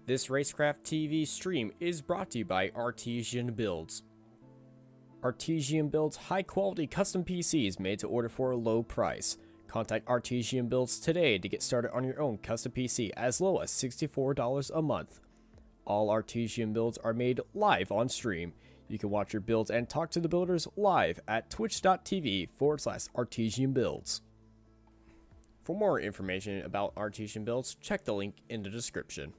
This Racecraft TV stream is brought to you by Artesian Builds. Artesian builds high-quality custom PCs made to order for a low price. Contact Artesian Builds today to get started on your own custom PC as low as $64 a month. All Artesian builds are made live on stream. You can watch your builds and talk to the builders live at twitch.tv/Artesian Builds. For more information about Artesian Builds, check the link in the description.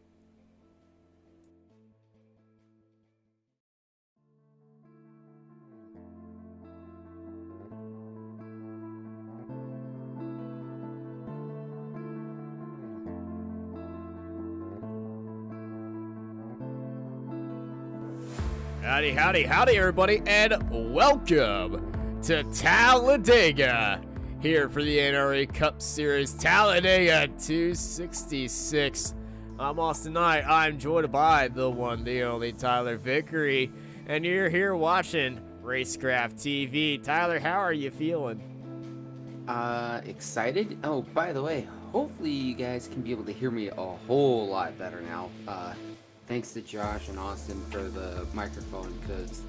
Howdy, howdy, howdy, everybody, and welcome to Talladega, here for the NRE Cup Series, Talladega 266. I'm Austin Knight. I'm joined by the one, the only Tyler Vickery, and you're here watching Racecraft TV. Tyler, how are you feeling? Excited? Oh, by the way, hopefully you guys can be able to hear me a whole lot better now. Thanks to Josh and Austin for the microphone, because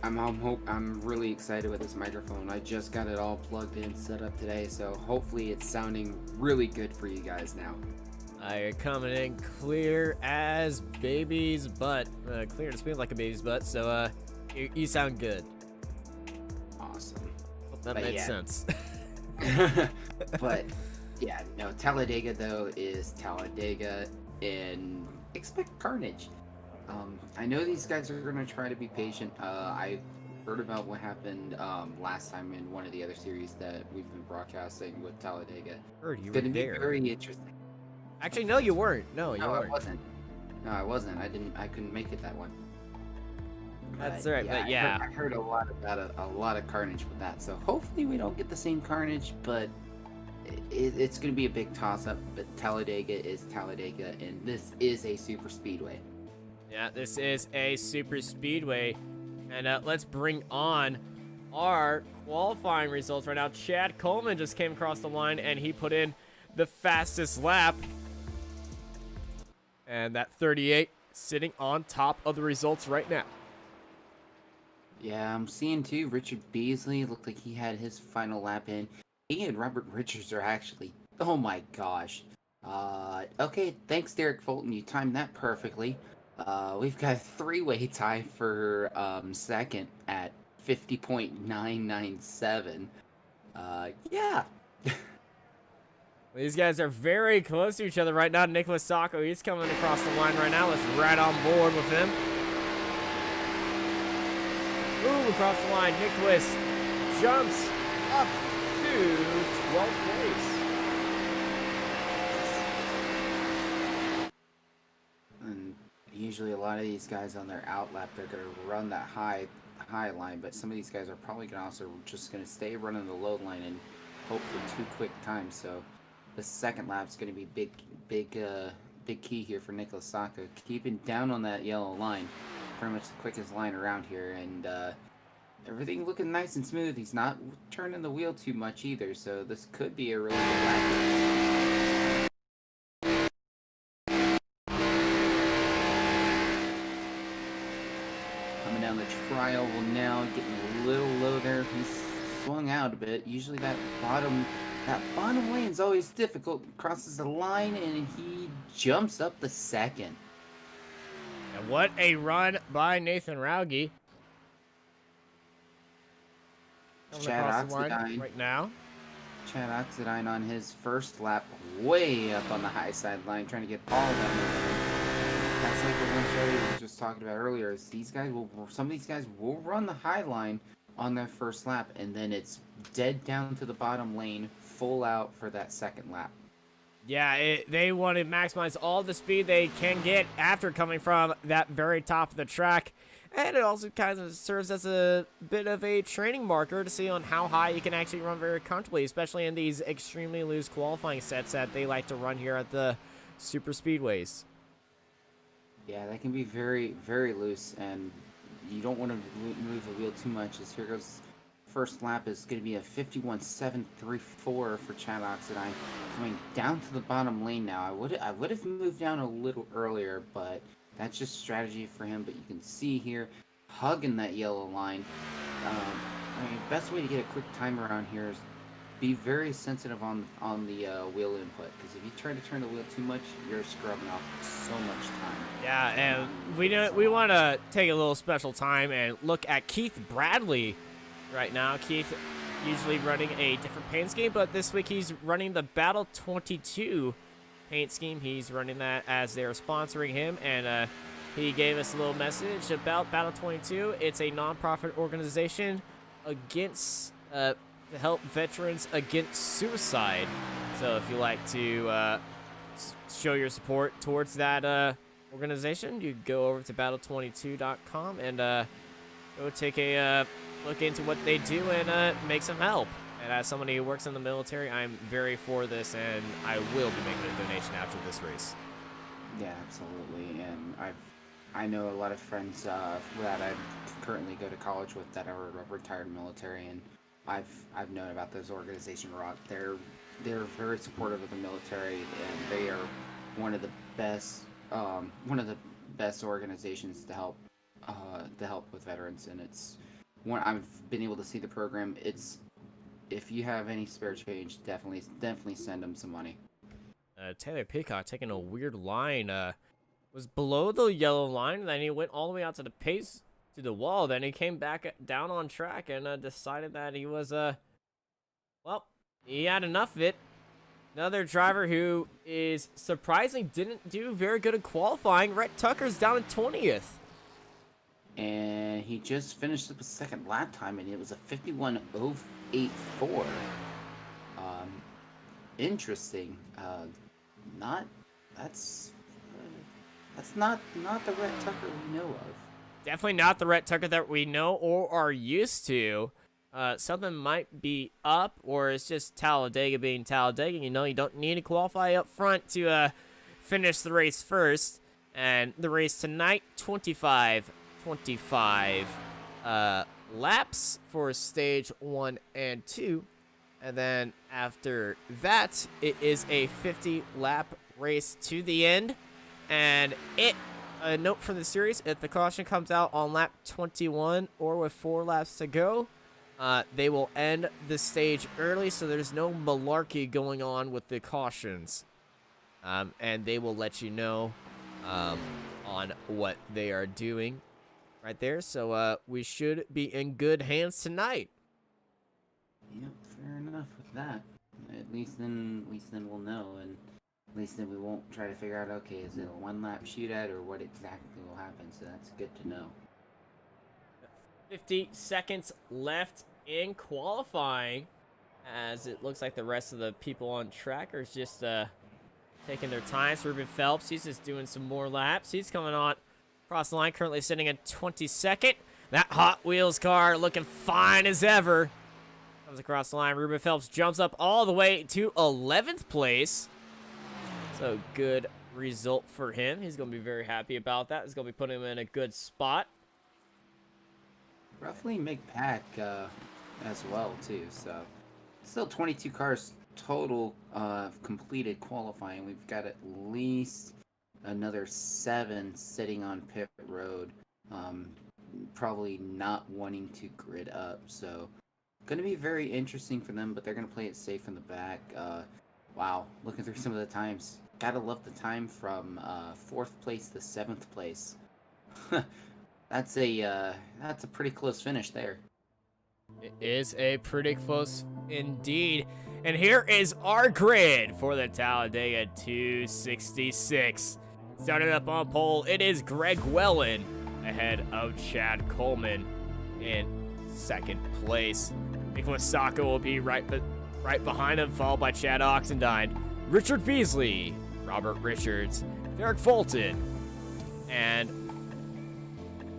I'm really excited with this microphone. I just got it all plugged in, set up today, so hopefully it's sounding really good for you guys now. You're coming in clear as baby's butt. Clear to speak like a baby's butt, so you sound good. Awesome. Hope that made sense. But yeah, no, Talladega though is Talladega, and expect carnage. I know these guys are going to try to be patient. I heard about what happened last time in one of the other series that we've been broadcasting with Talladega. Heard you it's were going to be there. very interesting. Actually, no, you weren't. No, you No, weren't. I wasn't. No, I wasn't. I couldn't make it that one. That's right, but yeah. I heard a lot about a lot of carnage with that. So hopefully we don't get the same carnage, but it's going to be a big toss-up. But Talladega is Talladega, and this is a super speedway. Yeah, this is a super speedway, and let's bring on our qualifying results right now. Chad Coleman just came across the line, and he put in the fastest lap, and that 38 sitting on top of the results right now. Yeah, I'm seeing too. Richard Beasley looked like he had his final lap in. He and Robert Richards are actually, oh my gosh. Okay, thanks Derek Fulton, you timed that perfectly. We've got a three-way tie for second at 50.997. Yeah. These guys are very close to each other right now. Nicholas Sacco, he's coming across the line right now. Let's right on board with him. Boom, across the line. Nicholas jumps up to 12th place. And usually a lot of these guys on their out lap, they're going to run that high line, but some of these guys are probably going to also just going to stay running the low line and hope for two quick times. So the second lap is going to be big key here for Nicholas Sacco, keeping down on that yellow line. Pretty much the quickest line around here, and everything looking nice and smooth. He's not turning the wheel too much either, so this could be a really good lap. Coming down the tri-oval now, getting a little low there. He's swung out a bit. Usually that bottom lane is always difficult. Crosses the line, and he jumps up the second. And what a run by Nathan Rauge. Chad Oxidine right now. Chad Oxidine on his first lap, way up on the high side line, trying to get all that movement. That's like the one show we were just talking about earlier. Is some of these guys will run the high line on their first lap, and then it's dead down to the bottom lane, full out for that second lap. Yeah, they want to maximize all the speed they can get after coming from that very top of the track. And it also kind of serves as a bit of a training marker to see on how high you can actually run very comfortably, especially in these extremely loose qualifying sets that they like to run here at the super speedways. Yeah, that can be very, very loose, and you don't want to move the wheel too much. As here goes first lap is going to be a 51.734 for Chad Oxidine, coming down to the bottom lane now. I would have moved down a little earlier, but that's just strategy for him. But you can see here, hugging that yellow line. Best way to get a quick time around here is be very sensitive on the wheel input, because if you try to turn the wheel too much, you're scrubbing off so much time. Yeah, and we want to take a little special time and look at Keith Bradley right now. Keith usually running a different paint scheme, but this week he's running the Battle 22 paint scheme. He's running that as they're sponsoring him, and he gave us a little message about Battle 22. It's a non-profit organization against to help veterans against suicide. So if you like to show your support towards that organization, you go over to battle22.com and go take a look into what they do and make some help. And as somebody who works in the military, I'm very for this, and I will be making a donation after this race. Yeah, absolutely. And I know a lot of friends that I currently go to college with that are retired military, and I've known about this organization, Rock. They're very supportive of the military, and they are one of the best organizations to help with veterans. And it's one I've been able to see the program. It's, if you have any spare change, definitely send them some money. Taylor Peacock taking a weird line. Was below the yellow line, then he went all the way out to the wall. Then he came back down on track and decided that he was well, he had enough of it. Another driver who is surprisingly didn't do very good at qualifying. Rhett Tucker's down in 20th. And he just finished up a second lap time, and it was a 51.084. Interesting. That's not the Rhett Tucker we know of. Definitely not the Rhett Tucker that we know or are used to. Something might be up, or it's just Talladega being Talladega. You know, you don't need to qualify up front to finish the race first. And the race tonight, 25 laps for stage 1 and 2. And then after that, it is a 50-lap race to the end. And a note from the series, if the caution comes out on lap 21 or with 4 laps to go, they will end the stage early, so there's no malarkey going on with the cautions. And they will let you know on what they are doing right there. So we should be in good hands tonight. Yep, fair enough with that. At least then we'll know, and at least then we won't try to figure out, okay, is it a one-lap shootout or what exactly will happen, so that's good to know. 50 seconds left in qualifying, as it looks like the rest of the people on track are just taking their time. So Ruben Phelps, he's just doing some more laps. He's coming on across the line, currently sitting at 22nd. That Hot Wheels car looking fine as ever. Comes across the line. Ruben Phelps jumps up all the way to 11th place. So good result for him. He's going to be very happy about that. It's going to be putting him in a good spot. Roughly McPack as well, too. So still 22 cars total completed qualifying. We've got at least another 7 sitting on pit road, probably not wanting to grid up. So going to be very interesting for them, but they're going to play it safe in the back. Wow, looking through some of the times. Gotta love the time from 4th place to 7th place. That's a pretty close finish there. It is a pretty close indeed. And here is our grid for the Talladega 266. Starting up on pole, it is Greg Wellen ahead of Chad Coleman in 2nd place. Nicholas Sacco will be right behind him, followed by Chad Oxendine, Richard Beasley, Robert Richards, Derek Fulton, and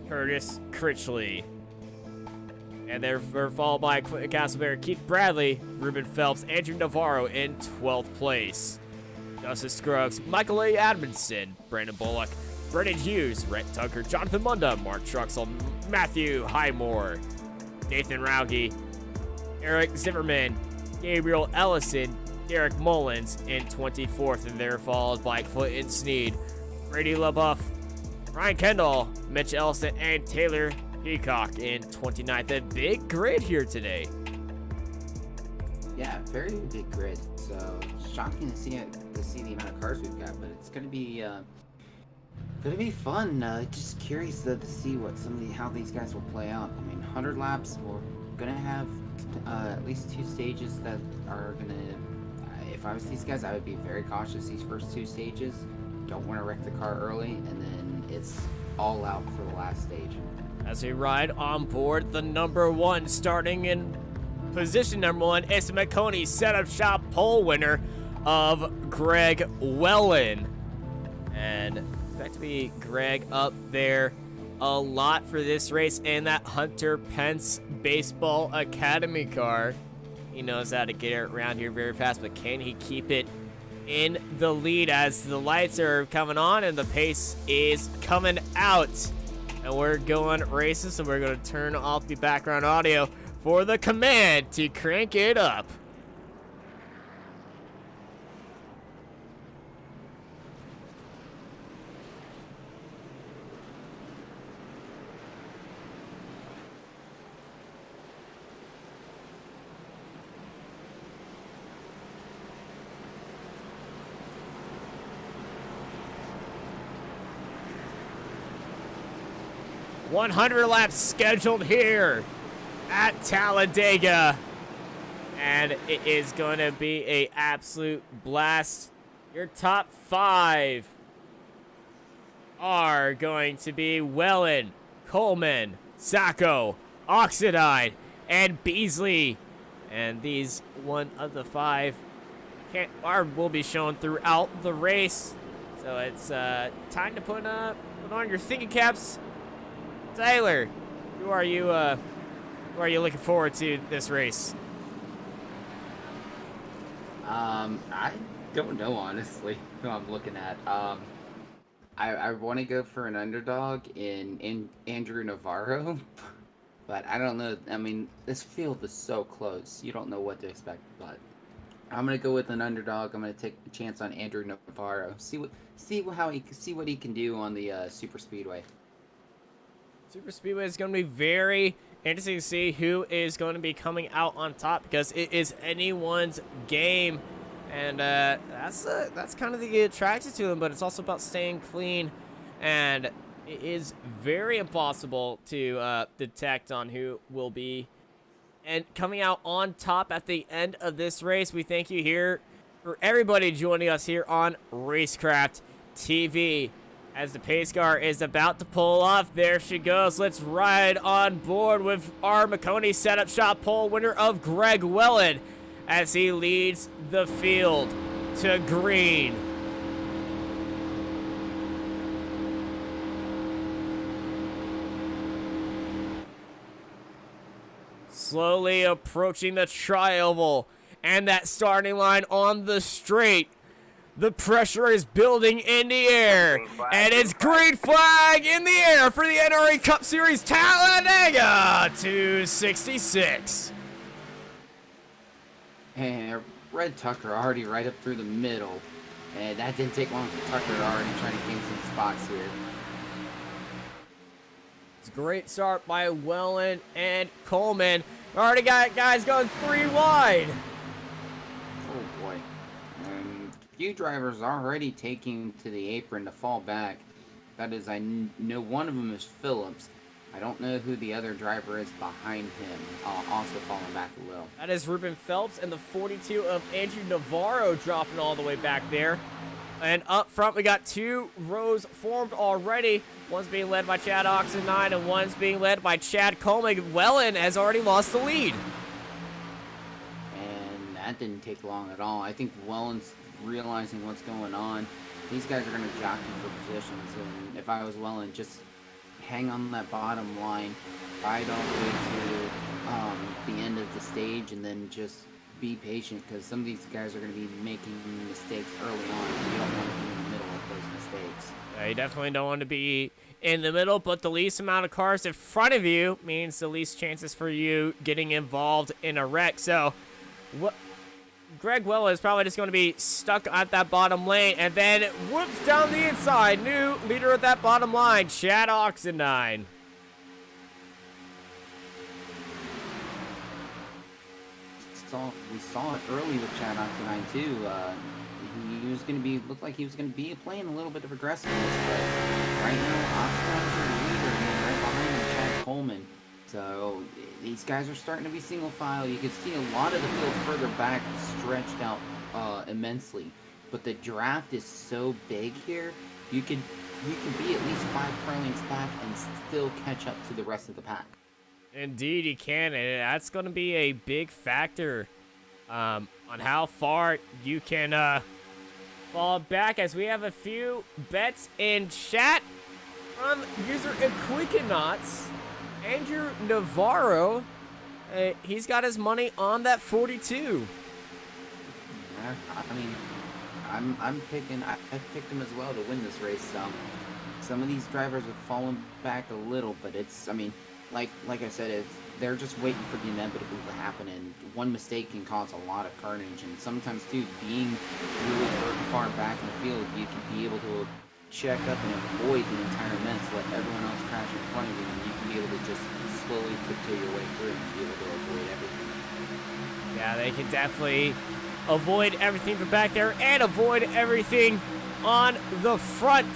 Curtis Critchley. And they're followed by Castleberry, Keith Bradley, Ruben Phelps, Andrew Navarro in 12th place. Justice Scruggs, Michael A. Adamson, Brandon Bullock, Brennan Hughes, Rhett Tucker, Jonathan Munda, Mark Truxell, Matthew Highmore, Nathan Rauge, Eric Zimmerman, Gabriel Ellison, Derek Mullins in 24th, and they're followed by Clinton Sneed, Brady LaBeouf, Ryan Kendall, Mitch Ellison, and Taylor Peacock in 29th. A big grid here today. Yeah, very big grid. So shocking to see the amount of cars we've got, but it's gonna be fun. Just curious to see how these guys will play out. I mean, 100 laps. We're gonna have at least 2 stages that are gonna. If I was these guys, I would be very cautious these first 2 stages. Don't want to wreck the car early, and then it's all out for the last stage. As we ride on board the number 1, starting in position number 1, is the Marconi setup shop pole winner of Greg Wellen. And expect to be Greg up there a lot for this race in that Hunter Pence Baseball Academy car. He knows how to get around here very fast, but can he keep it in the lead as the lights are coming on and the pace is coming out? And we're going races, so we're going to turn off the background audio for the command to crank it up. $100 laps scheduled here at Talladega, and it is going to be a absolute blast. Your top 5 are going to be Wellen, Coleman, Sacco, Oxidine, and Beasley. And these one of the 5 will be shown throughout the race. So it's time to put on your thinking caps. Tyler, who are you looking forward to this race? I don't know, honestly, who I'm looking at. I want to go for an underdog in Andrew Navarro, but I don't know. I mean, this field is so close. You don't know what to expect, but I'm going to go with an underdog. I'm going to take a chance on Andrew Navarro. See what he can do on the super speedway. Super Speedway is going to be very interesting to see who is going to be coming out on top, because it is anyone's game, and that's kind of the attraction to them. But it's also about staying clean, and it is very impossible to detect on who will be and coming out on top at the end of this race. We thank you here for everybody joining us here on Racecraft TV. As the pace car is about to pull off, there she goes. Let's ride on board with our Marconi setup shop pole winner of Greg Wellen as he leads the field to green. Slowly approaching the tri-oval and that starting line on the straight. The pressure is building in the air, and it's green flag in the air for the NRE Cup Series Talladega 266. And Red Tucker already right up through the middle, and that didn't take long for Tucker already trying to gain some spots here. It's a great start by Wellen and Coleman. Already got guys going 3 wide. Oh boy. Few drivers already taking to the apron to fall back. That is, I know one of them is Phillips. I don't know who the other driver is behind him, also falling back a little. That is Ruben Phelps, and the 42 of Andrew Navarro dropping all the way back there. And up front, we got 2 rows formed already. One's being led by Chad Oxenine, and one's being led by Chad Coleman. Wellen has already lost the lead. And that didn't take long at all. I think Wellen's realizing what's going on. These guys are going to jockey for positions, and if I was Wellen, just hang on that bottom line, ride all the way to the end of the stage, and then just be patient, because some of these guys are going to be making mistakes early on, and you don't want to be in the middle of those mistakes. You definitely don't want to be in the middle, but the least amount of cars in front of you means the least chances for you getting involved in a wreck. So, what? Greg Wella is probably just going to be stuck at that bottom lane, and then whoops down the inside. New leader at that bottom line, Chad Oxendine. We saw it early with Chad Oxendine too. He was going to be, looked like he was going to be playing a little bit of aggressiveness, but right now Oxendine's the leader, and right behind him Chad Coleman. So these guys are starting to be single file. You can see a lot of the field further back stretched out immensely, but the draft is so big here. You can be at least 5 car lengths back and still catch up to the rest of the pack. Indeed, you can, and that's going to be a big factor on how far you can fall back, as we have a few bets in chat from user Equikinauts. Andrew Navarro, he's got his money on that 42. Yeah, I mean, I've picked him as well to win this race. Some of these drivers have fallen back a little, but it's, I mean, like I said, they're just waiting for the inevitable to happen, and one mistake can cause a lot of carnage. And sometimes too, being really far back in the field, you can be able to check up and avoid the entire mess, let everyone else crash in front of you, and you can be able to just slowly tiptoe your way through and be able to avoid everything. Yeah, they can definitely avoid everything from back there and avoid everything on the front.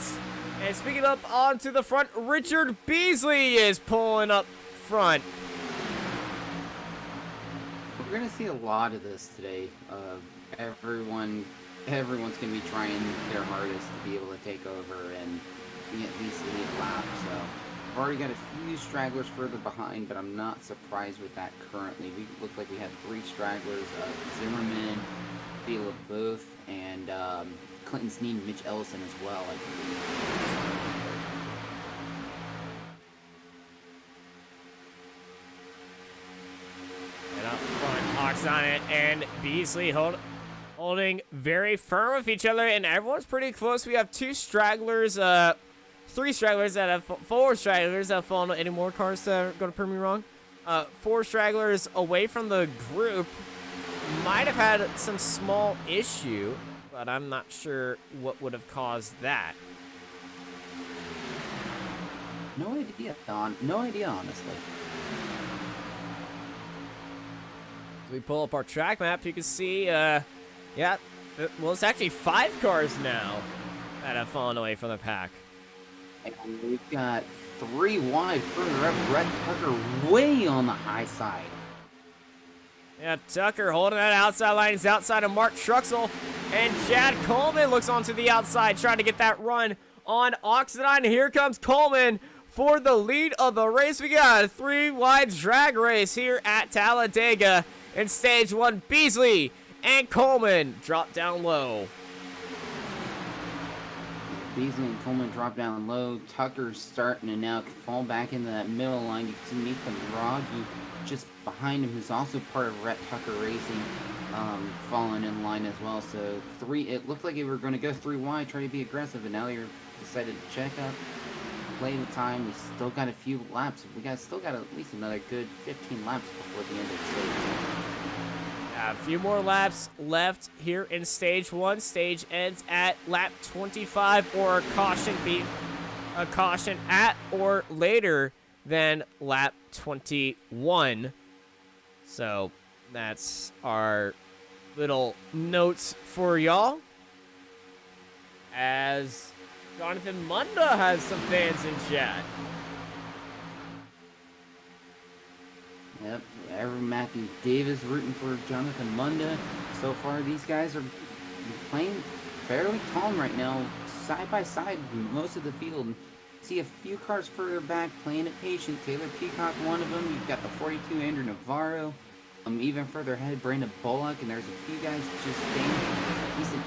And speaking up onto the front, Richard Beasley is pulling up front. We're going to see a lot of this today. Everyone's going to be trying their hardest to be able to take over and be at least lead lap. So I've already got a few stragglers further behind, but I'm not surprised with that currently. We look like we had 3 stragglers: Zimmerman, Vila Booth, and Clinton Sneed and Mitch Ellison as well, I believe. And up front, Oxendine and Beasley holding very firm with each other, and everyone's pretty close. We have 2 stragglers, 3 stragglers that have 4 stragglers that have fallen. Any more cars that are going to prove me wrong? 4 stragglers away from the group. Might have had some small issue, but I'm not sure what would have caused that. No idea, honestly. As we pull up our track map, you can see, yeah, well, it's actually 5 cars now that have fallen away from the pack. And we've got 3 wide further up. Brett Tucker way on the high side. Yeah, Tucker holding that outside line. He's outside of Mark Truxell. And Chad Coleman looks onto the outside, trying to get that run on Oxendine. Here comes Coleman for the lead of the race. We got a 3-wide drag race here at Talladega. In stage 1, Beasley and Coleman drop down low. Beasley and Coleman drop down low. Tucker's starting to now fall back into that middle line. You can see Nathan Rogge just behind him, who's also part of Rhett Tucker Racing, falling in line as well. So it looked like they were going to go 3 wide, try to be aggressive, and now they're decided to check up, play the time. We still got a few laps. Still got at least another good 15 laps before the end of the stage. A few more laps left here in stage 1. Stage ends at lap 25, or a caution at or later than lap 21. So that's our little notes for y'all. As Jonathan Munda has some fans in chat. Yep, Matthew Davis rooting for Jonathan Munda. So far, these guys are playing fairly calm right now, side by side most of the field. See a few cars further back playing it patient. Taylor Peacock, one of them. You've got the 42 Andrew Navarro. Even further ahead, Brandon Bullock, and there's a few guys just staying. He's a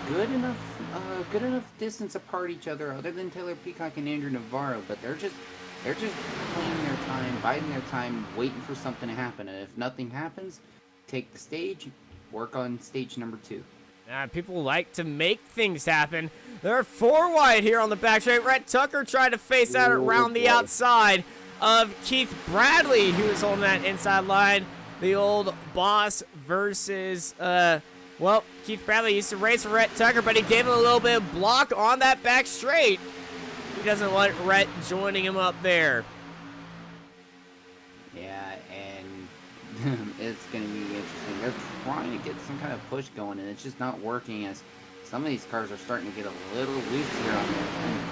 good enough distance apart each other, other than Taylor Peacock and Andrew Navarro. But they're just playing their time, biding their time, waiting for something to happen. And if nothing happens, take the stage, work on stage number 2. People like to make things happen. They're 4 wide here on the back straight. Rhett Tucker tried to face out around the outside of Keith Bradley, who is holding that inside line. The old boss versus, well, Keith Bradley used to race for Rhett Tucker, but he gave him a little bit of block on that back straight. He doesn't want Rhett joining him up there. Yeah, and it's going to be interesting. They're trying to get some kind of push going, and it's just not working, as some of these cars are starting to get a little loose here on the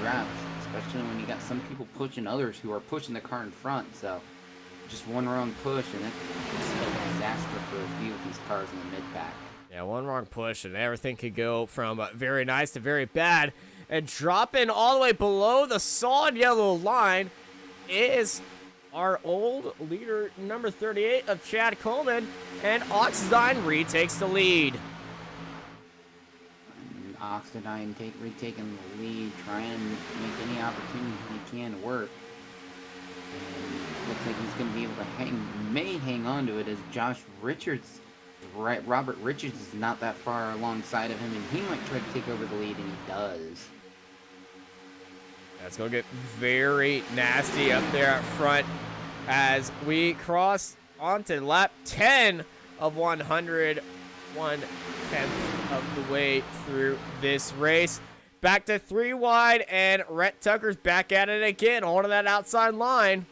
grass, especially when you got some people pushing others who are pushing the car in front. So just one wrong push, and it's a disaster for a few of these cars in the mid-pack. Yeah, one wrong push, and everything could go from very nice to very bad. And dropping all the way below the solid yellow line is our old leader, number 38 of Chad Coleman, and Oxidine retakes the lead. And Oxidine retaking the lead, trying to make any opportunity he can work. And looks like he's going to be able to hang on to it, as Josh Richards, Robert Richards is not that far alongside of him, and he might try to take over the lead, and he does. It's going to get very nasty up there up front as we cross onto lap 10 of 100, 1/10 of the way through this race. Back to 3 wide, and Rhett Tucker's back at it again, onto that outside line.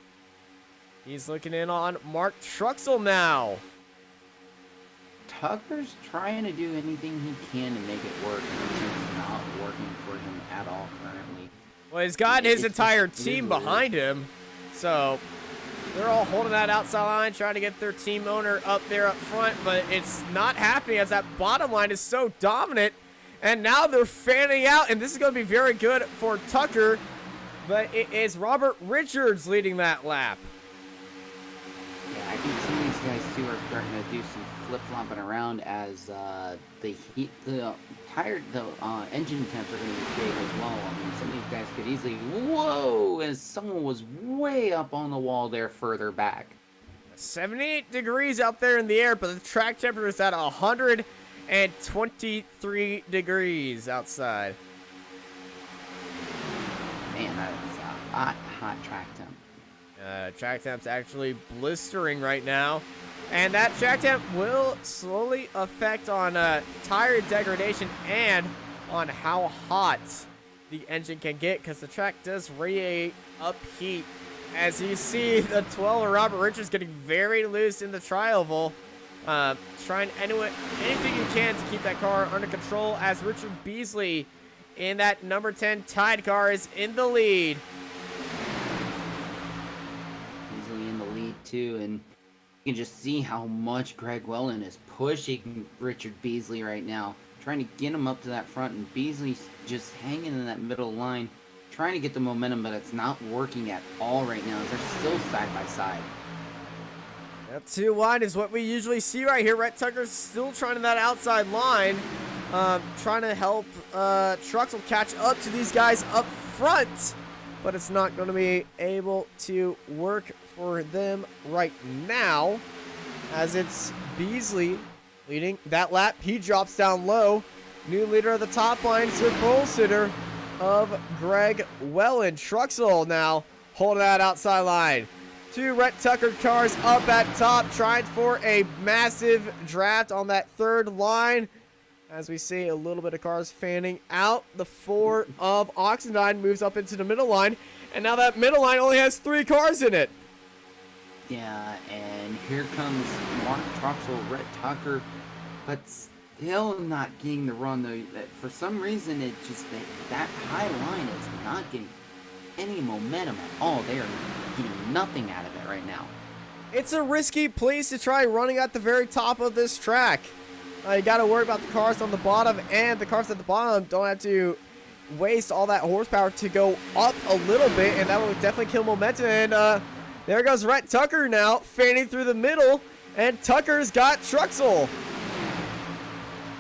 He's looking in on Mark Truxell now. Tucker's trying to do anything he can to make it work, and it's just not working for him at all currently. Well, he's got his entire team behind him, so they're all holding that outside line, trying to get their team owner up there up front, but it's not happening as that bottom line is so dominant, and now they're fanning out, and this is going to be very good for Tucker, but it is Robert Richards leading that lap. Yeah, I think some of these guys too are starting to do some flip-flopping around as the engine temps are going to be big as well. I mean, some of these guys could easily, whoa, as someone was way up on the wall there further back. 78 degrees out there in the air, but the track temperature is at 123 degrees outside. Man, that is a hot track temp. Track temp's actually blistering right now. And that track temp will slowly affect on tire degradation and on how hot the engine can get, because the track does radiate up heat. As you see, the 12 of Robert Richards getting very loose in the tri-oval. Trying anything you can to keep that car under control, as Richard Beasley in that number 10 Tide car is in the lead. Beasley in the lead too, and you can just see how much Greg Wellen is pushing Richard Beasley right now, trying to get him up to that front, and Beasley's just hanging in that middle line, trying to get the momentum, but it's not working at all right now. They're still side by side. Yep, 2 wide is what we usually see right here. Rhett Tucker's still trying to that outside line, trying to help Truxell catch up to these guys up front, but it's not going to be able to work for them right now, as it's Beasley leading that lap. He drops down low. New leader of the top line is the pole sitter of Greg Wellen. Truxell now holding that outside line. 2 Rhett Tucker cars up at top, trying for a massive draft on that 3rd line. As we see a little bit of cars fanning out. The 4 of Oxidine moves up into the middle line, and now that middle line only has 3 cars in it. Yeah, and here comes Mark Truxell, Rhett Tucker, but still not getting the run, though. For some reason, it's just that high line is not getting any momentum at all. They are getting nothing out of it right now. It's a risky place to try running at the very top of this track. You got to worry about the cars on the bottom, and the cars at the bottom don't have to waste all that horsepower to go up a little bit, and that will definitely kill momentum. And there goes Rhett Tucker now, fanning through the middle, and Tucker's got Truxell.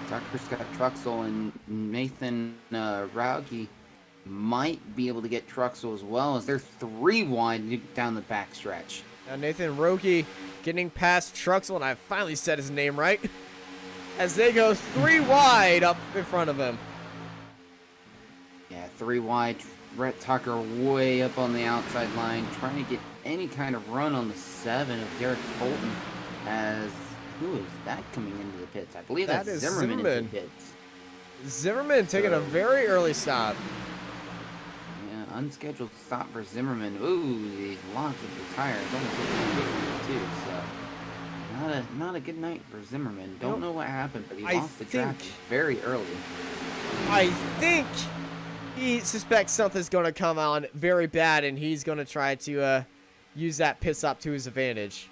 Tucker's got Truxell, and Nathan Rauge might be able to get Truxell as well, as they're 3 wide down the backstretch. Now Nathan Rauge getting past Truxell, and I finally said his name right. as they go 3 wide up in front of him. Yeah, 3 wide. Rhett Tucker way up on the outside line, trying to get any kind of run on the 7 of Derek Fulton. As who is that coming into the pits? I believe That that's is Zimmerman into the Zimmerman. pits. Zimmerman taking a very early stop. Yeah, unscheduled stop for Zimmerman. Ooh, these locks of the tires almost looks too. So not a good night for Zimmerman. Don't know what happened, but he lost the track very early. I think he suspects something's going to come on very bad, and he's going to try to use that pit stop to his advantage.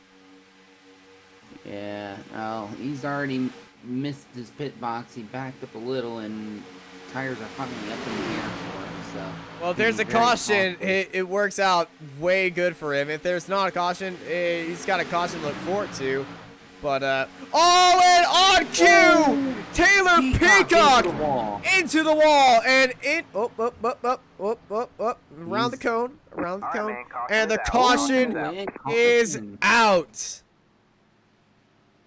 Yeah, well, he's already missed his pit box. He backed up a little, and tires are finally up in the air for him. So, well, if there's a caution, it works out way good for him. If there's not a caution, he's got a caution to look forward to. But, and on cue! Oh, Taylor Peacock into the wall, and around the cone, and the caution is out.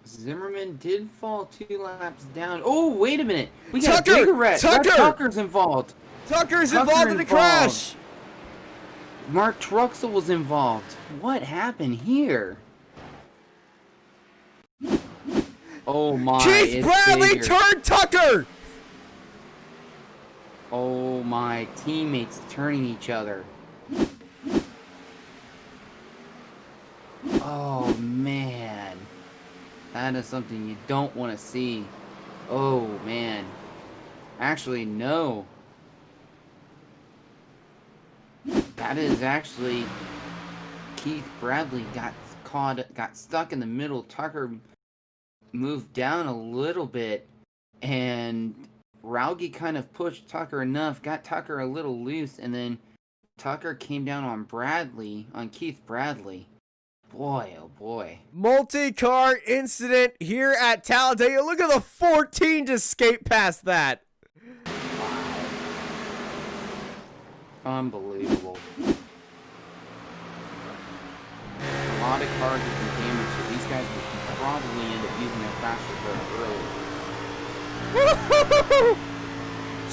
Zimmerman did fall 2 laps down. Oh, wait a minute. We got a bigger wreck. Tucker's involved. Tucker's involved in the crash. Mark Truxell was involved. What happened here? Oh my. Keith Bradley turned Tucker. Oh my. Teammates turning each other. Oh man. That is something you don't want to see. Oh, man. Actually, no. That is actually... Keith Bradley got stuck in the middle. Tucker moved down a little bit. And Rauge kind of pushed Tucker enough. Got Tucker a little loose. And then Tucker came down on Keith Bradley. Boy, oh boy. Multi-car incident here at Talladega. Look at the 14 to skate past that. Wow. Unbelievable. A lot of cars with some damage, so these guys will probably end up using their faster car early.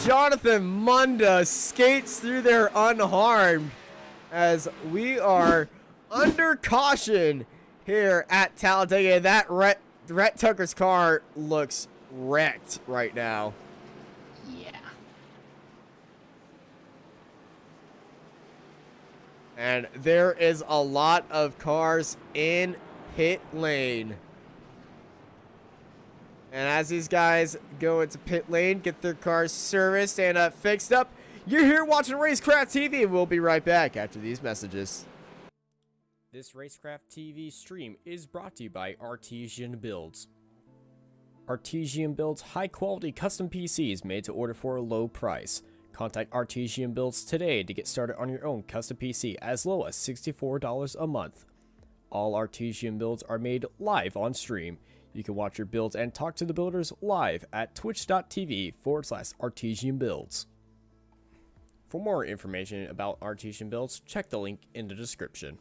Jonathan Munda skates through there unharmed as we are under caution here at Talladega. That Rhett Tucker's car looks wrecked right now. Yeah. And there is a lot of cars in pit lane. And as these guys go into pit lane, get their cars serviced and fixed up, you're here watching Racecraft TV, and we'll be right back after these messages. This Racecraft TV stream is brought to you by Artesian Builds. Artesian builds high-quality custom PCs made to order for a low price. Contact Artesian Builds today to get started on your own custom PC as low as $64 a month. All Artesian builds are made live on stream. You can watch your builds and talk to the builders live at twitch.tv/Artesian Builds. For more information about Artesian Builds, check the link in the description.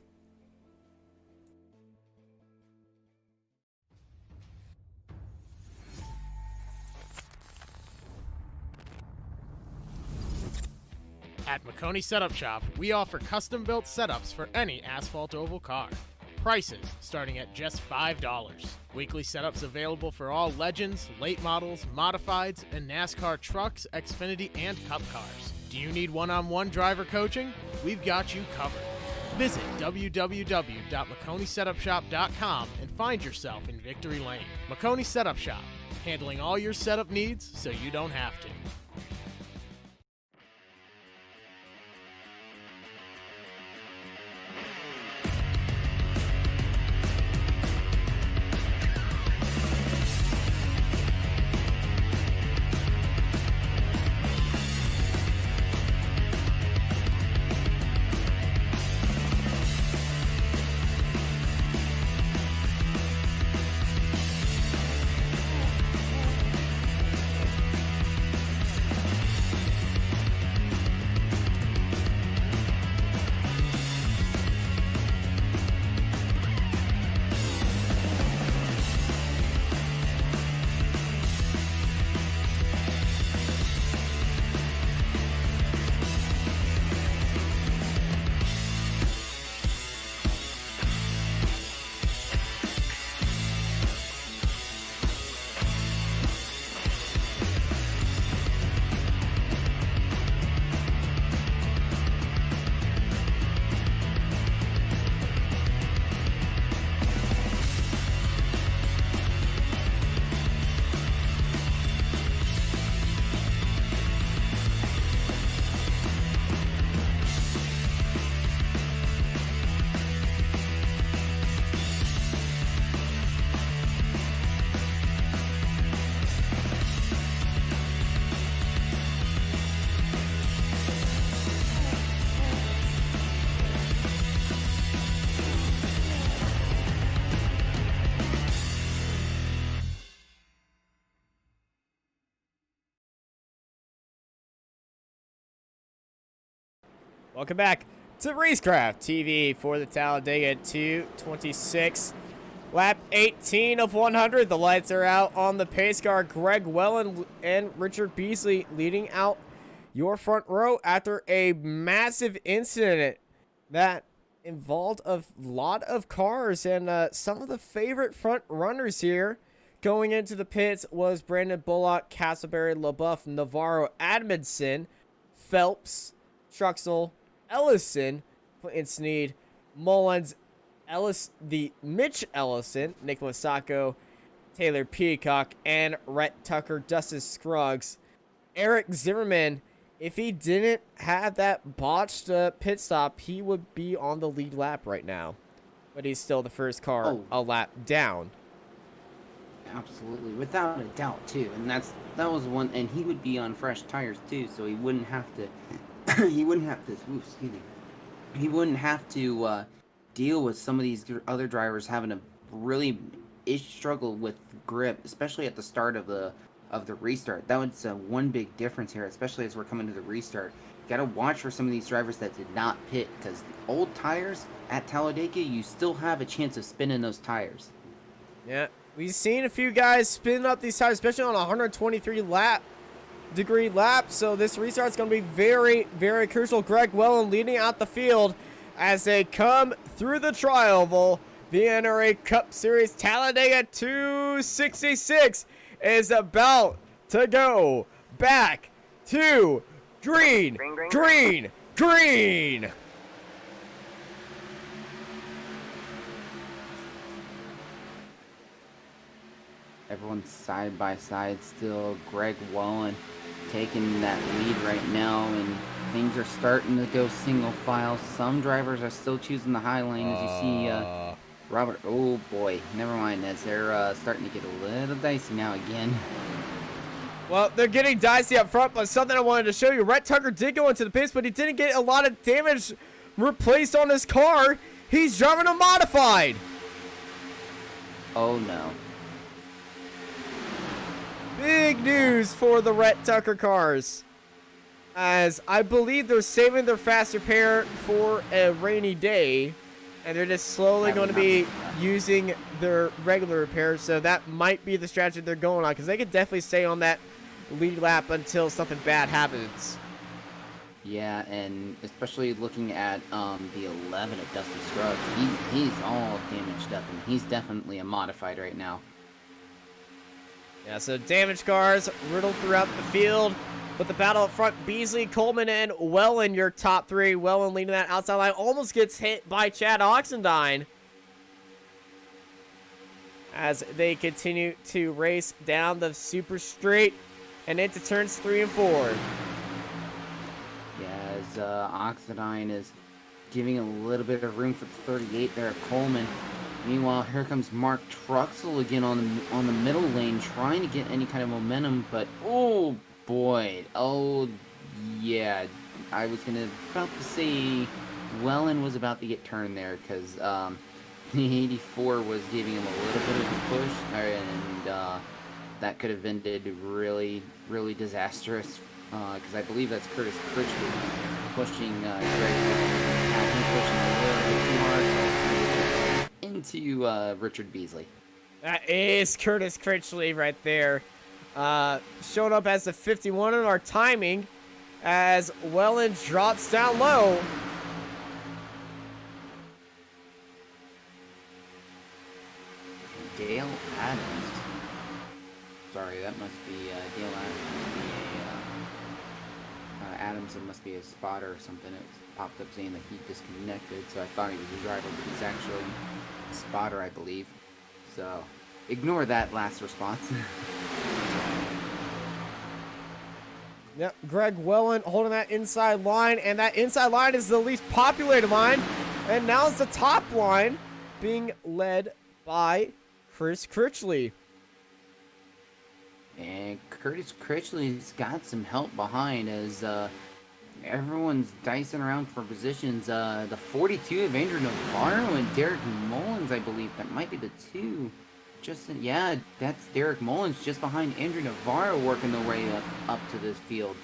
At McConey Setup Shop, we offer custom-built setups for any asphalt oval car. Prices starting at just $5. Weekly setups available for all Legends, late models, modifieds, and NASCAR trucks, Xfinity, and Cup cars. Do you need one-on-one driver coaching? We've got you covered. Visit www.McConeySetupShop.com and find yourself in Victory Lane. McConey Setup Shop, handling all your setup needs so you don't have to. Welcome back to Racecraft TV for the Talladega 226. Lap 18 of 100. The lights are out on the pace car. Greg Wellen and Richard Beasley leading out your front row after a massive incident that involved a lot of cars, and some of the favorite front runners here going into the pits was Brandon Bullock, Castleberry, LaBeouf, Navarro, Adamson, Phelps, Truxell, Ellison, Clinton Sneed, Mullins, Mitch Ellison, Nicholas Sacco, Taylor Peacock, and Rhett Tucker, Dustin Scruggs. Eric Zimmerman, if he didn't have that botched pit stop, he would be on the lead lap right now. But he's still the first car a lap down. Absolutely, without a doubt, too. And that was one, and he would be on fresh tires too, so he wouldn't have to. He wouldn't have to. Ooh, excuse me. He wouldn't have to deal with some of these other drivers having a really struggle with grip, especially at the start of the restart. That was one big difference here, especially as we're coming to the restart. You got to watch for some of these drivers that did not pit, because the old tires at Talladega, you still have a chance of spinning those tires. Yeah, we've seen a few guys spin up these tires, especially on a 123 degree lap, so this restart's going to be very, very crucial. Greg Wellen leading out the field as they come through the tri-oval. The NRA Cup Series Talladega 266 is about to go back to green, green, green. Everyone's side by side still. Greg Wallen taking that lead right now, and things are starting to go single file. Some drivers are still choosing the high lane, as you see Robert. Oh boy, never mind, as they're starting to get a little dicey now again. Well, they're getting dicey up front, but something I wanted to show you. Rhett Tucker did go into the pits, but he didn't get a lot of damage replaced on his car. He's driving a modified. Oh no. Big news for the Rhett Tucker cars, as I believe they're saving their fast repair for a rainy day, and they're just slowly going to be using their regular repairs. So that might be the strategy they're going on, because they could definitely stay on that lead lap until something bad happens. Yeah, and especially looking at the 11 of Dustin Scruggs, he's all damaged up, and he's definitely a modified right now. Yeah, so damaged cars riddled throughout the field. But the battle up front, Beasley, Coleman, and Wellen, your top three. Wellen leading that outside line, almost gets hit by Chad Oxendine as they continue to race down the super straight and into turns 3 and 4. Yeah, as Oxendine is giving a little bit of room for the 38 there at Coleman. Meanwhile, here comes Mark Truxell again on the middle lane, trying to get any kind of momentum, but oh boy, oh yeah, I was about to say Wellen was about to get turned there, because the 84 was giving him a little bit of a push, and that could have ended really, really disastrous, because I believe that's Curtis Critchley pushing Greg Wellen, pushing a little bit too hard into Richard Beasley. That is Curtis Critchley right there. Showing up as the 51 in our timing as Wellen drops down low. Dale Adams. Sorry, that must be Dale Adams. Adamson must be a spotter or something. It popped up saying that he disconnected, so I thought he was a driver, but he's actually a spotter, I believe. So, ignore that last response. Yep, Greg Wellen holding that inside line, and that inside line is the least populated line. And now it's the top line being led by Chris Critchley. And Curtis Critchley's got some help behind as everyone's dicing around for positions. The 42 of Andrew Navarro and Derek Mullins, I believe. That might be the two. Yeah, that's Derek Mullins just behind Andrew Navarro working their way up to this field.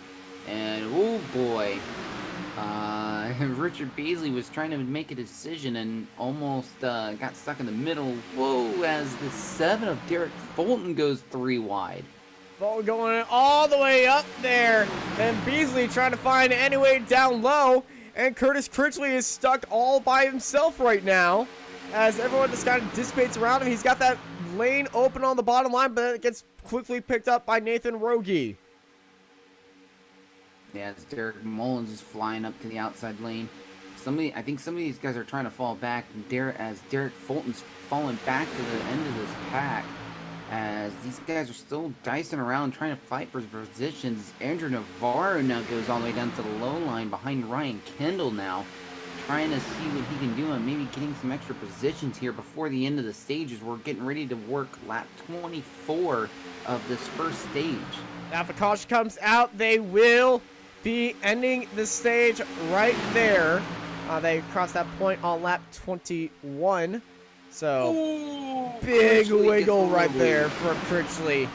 And oh boy, Richard Beasley was trying to make a decision and almost got stuck in the middle. Whoa, as the 7 of Derek Fulton goes 3 wide. Ball going all the way up there. And Beasley trying to find any way down low. And Curtis Critchley is stuck all by himself right now. As everyone just kind of dissipates around him. He's got that lane open on the bottom line, but it gets quickly picked up by Nathan Rogie. Yeah, as Derek Mullins is flying up to the outside lane. I think some of these guys are trying to fall back. As Derek Fulton's falling back to the end of this pack. As these guys are still dicing around trying to fight for positions. Andrew Navarro now goes all the way down to the low line behind Ryan Kendall now. Trying to see what he can do and maybe getting some extra positions here before the end of the stages. We're getting ready to work lap 24 of this first stage. Now if the caution comes out, they will be ending the stage right there. They crossed that point on lap 21. So, Ooh, big Critchley wiggle right there for Critchley.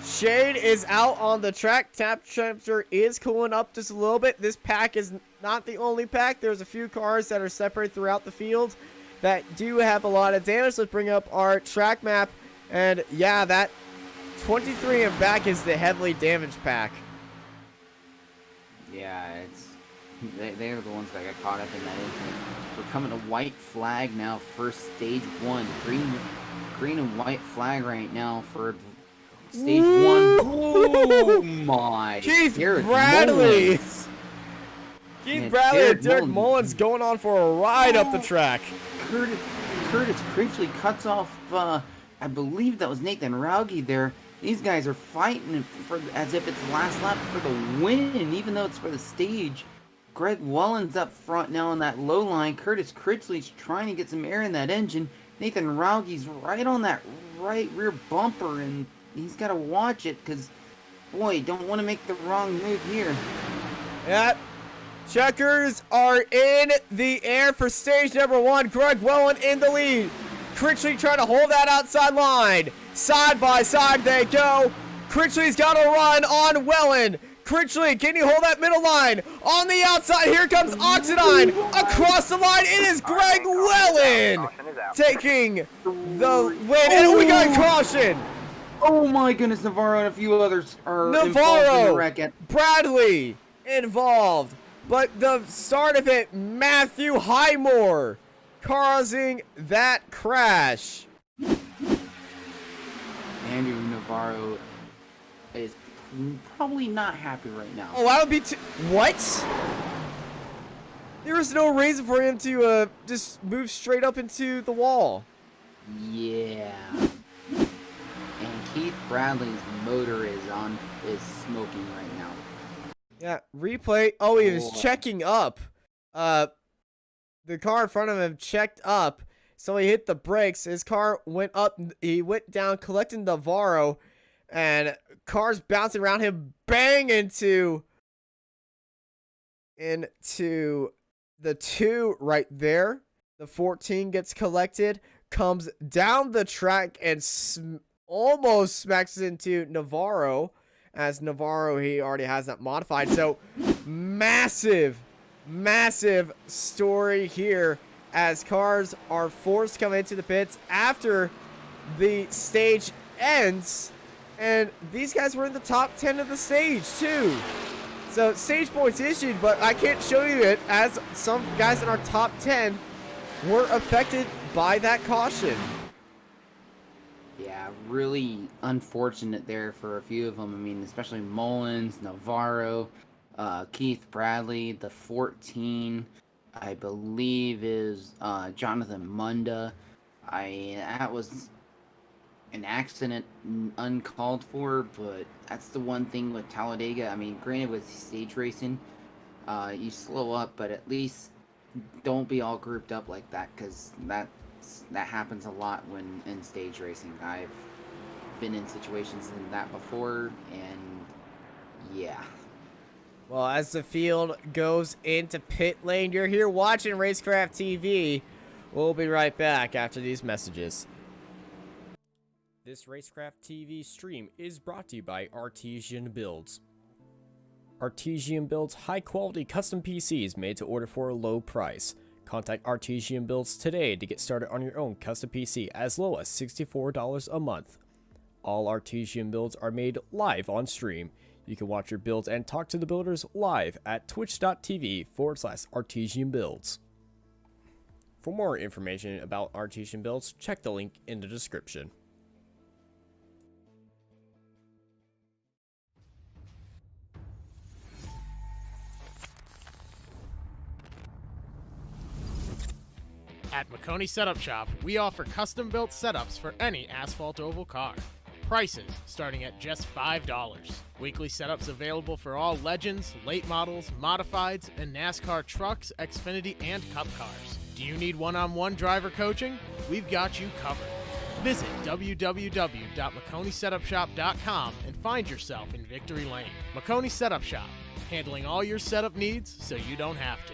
Shade is out on the track. Tap temperature is cooling up just a little bit. This pack is not the only pack. There's a few cars that are separated throughout the field that do have a lot of damage. Let's bring up our track map. And yeah, that 23 and back is the heavily damaged pack. Yeah, they're the ones that got caught up in that incident. We're coming to white flag now for stage 1. Green and white flag right now for stage 1. Oh my! Keith Derek Bradley. Mullins. Keith Bradley and Derek Mullins going on for a ride up the track. Curtis Critchley cuts off. I believe that was Nathan Rauge there. These guys are fighting as if it's the last lap for the win, even though it's for the stage. Greg Wellens up front now on that low line. Curtis Critchley's trying to get some air in that engine. Nathan Rauge's right on that right rear bumper, and he's got to watch it because, boy, don't want to make the wrong move here. Yeah. Checkers are in the air for stage number 1. Greg Wellen in the lead. Critchley trying to hold that outside line. Side by side they go. Critchley's got to run on Wellen. Critchley, can you hold that middle line? On the outside, here comes Oxidine. Across the line, it is Greg Wellen taking the win. And we got a caution. Oh my goodness, Navarro and a few others are involved in the Navarro, wreck. Bradley involved. But the start of it, Matthew Highmore causing that crash. Andrew Navarro is probably not happy right now. Oh, that would be what? There was no reason for him to just move straight up into the wall. Yeah. And Keith Bradley's motor is smoking right now. Yeah, replay. Oh, he was checking up. The car in front of him checked up, so he hit the brakes. His car went up. He went down, collecting Navarro, and cars bouncing around him, bang into the 2 right there. The 14 gets collected, comes down the track, and almost smacks into Navarro. As Navarro, he already has that modified. So, massive story here as cars are forced to come into the pits after the stage ends. And these guys were in the top 10 of the stage, too. So, stage points issued, but I can't show you it as some guys in our top 10 were affected by that caution. Yeah, really unfortunate there for a few of them. I mean, especially Mullins, Navarro, Keith Bradley, the 14, I believe is Jonathan Munda. That was an accident uncalled for, but that's the one thing with Talladega. I mean, granted with stage racing, you slow up, but at least don't be all grouped up like that, because that happens a lot when in stage racing. I've been in situations in that before, and yeah. Well, as the field goes into pit lane, you're here watching Racecraft TV. We'll be right back after these messages. This Racecraft TV stream is brought to you by Artesian Builds. Artesian builds high-quality custom PCs made to order for a low price. Contact Artesian Builds today to get started on your own custom PC as low as $64 a month. All Artesian builds are made live on stream. You can watch your builds and talk to the builders live at twitch.tv/Artesian Builds. For more information about Artesian Builds, check the link in the description. At McConey Setup Shop, we offer custom-built setups for any asphalt oval car. Prices starting at just $5. Weekly setups available for all Legends, late models, modifieds, and NASCAR trucks, Xfinity, and Cup cars. Do you need one-on-one driver coaching? We've got you covered. Visit www.McConeySetupShop.com and find yourself in Victory Lane. McConey Setup Shop, handling all your setup needs so you don't have to.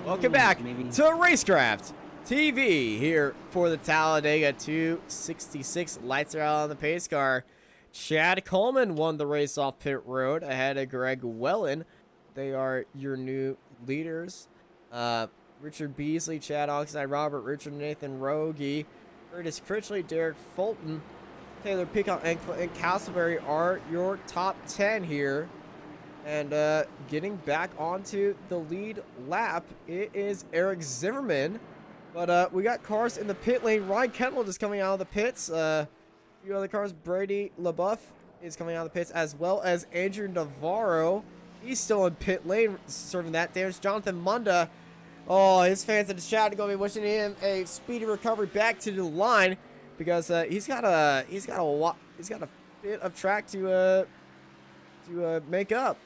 Welcome back to Racecraft TV here for the Talladega 266. Lights are out on the pace car. Chad Coleman won the race off pit road ahead of Greg Wellen. They are your new leaders. Richard Beasley, Chad Oxide, Robert Richard, Nathan Rogie, Curtis Critchley, Derek Fulton, Taylor Peacock, and Castleberry are your top 10 here. And getting back onto the lead lap, it is Eric Zimmerman. But we got cars in the pit lane. Ryan Kendall just coming out of the pits. A few other cars. Brady LaBeouf is coming out of the pits, as well as Andrew Navarro. He's still in pit lane, serving that damage. Jonathan Munda. Oh, his fans in the chat are going to be wishing him a speedy recovery back to the line, because he's got a bit of track to make up.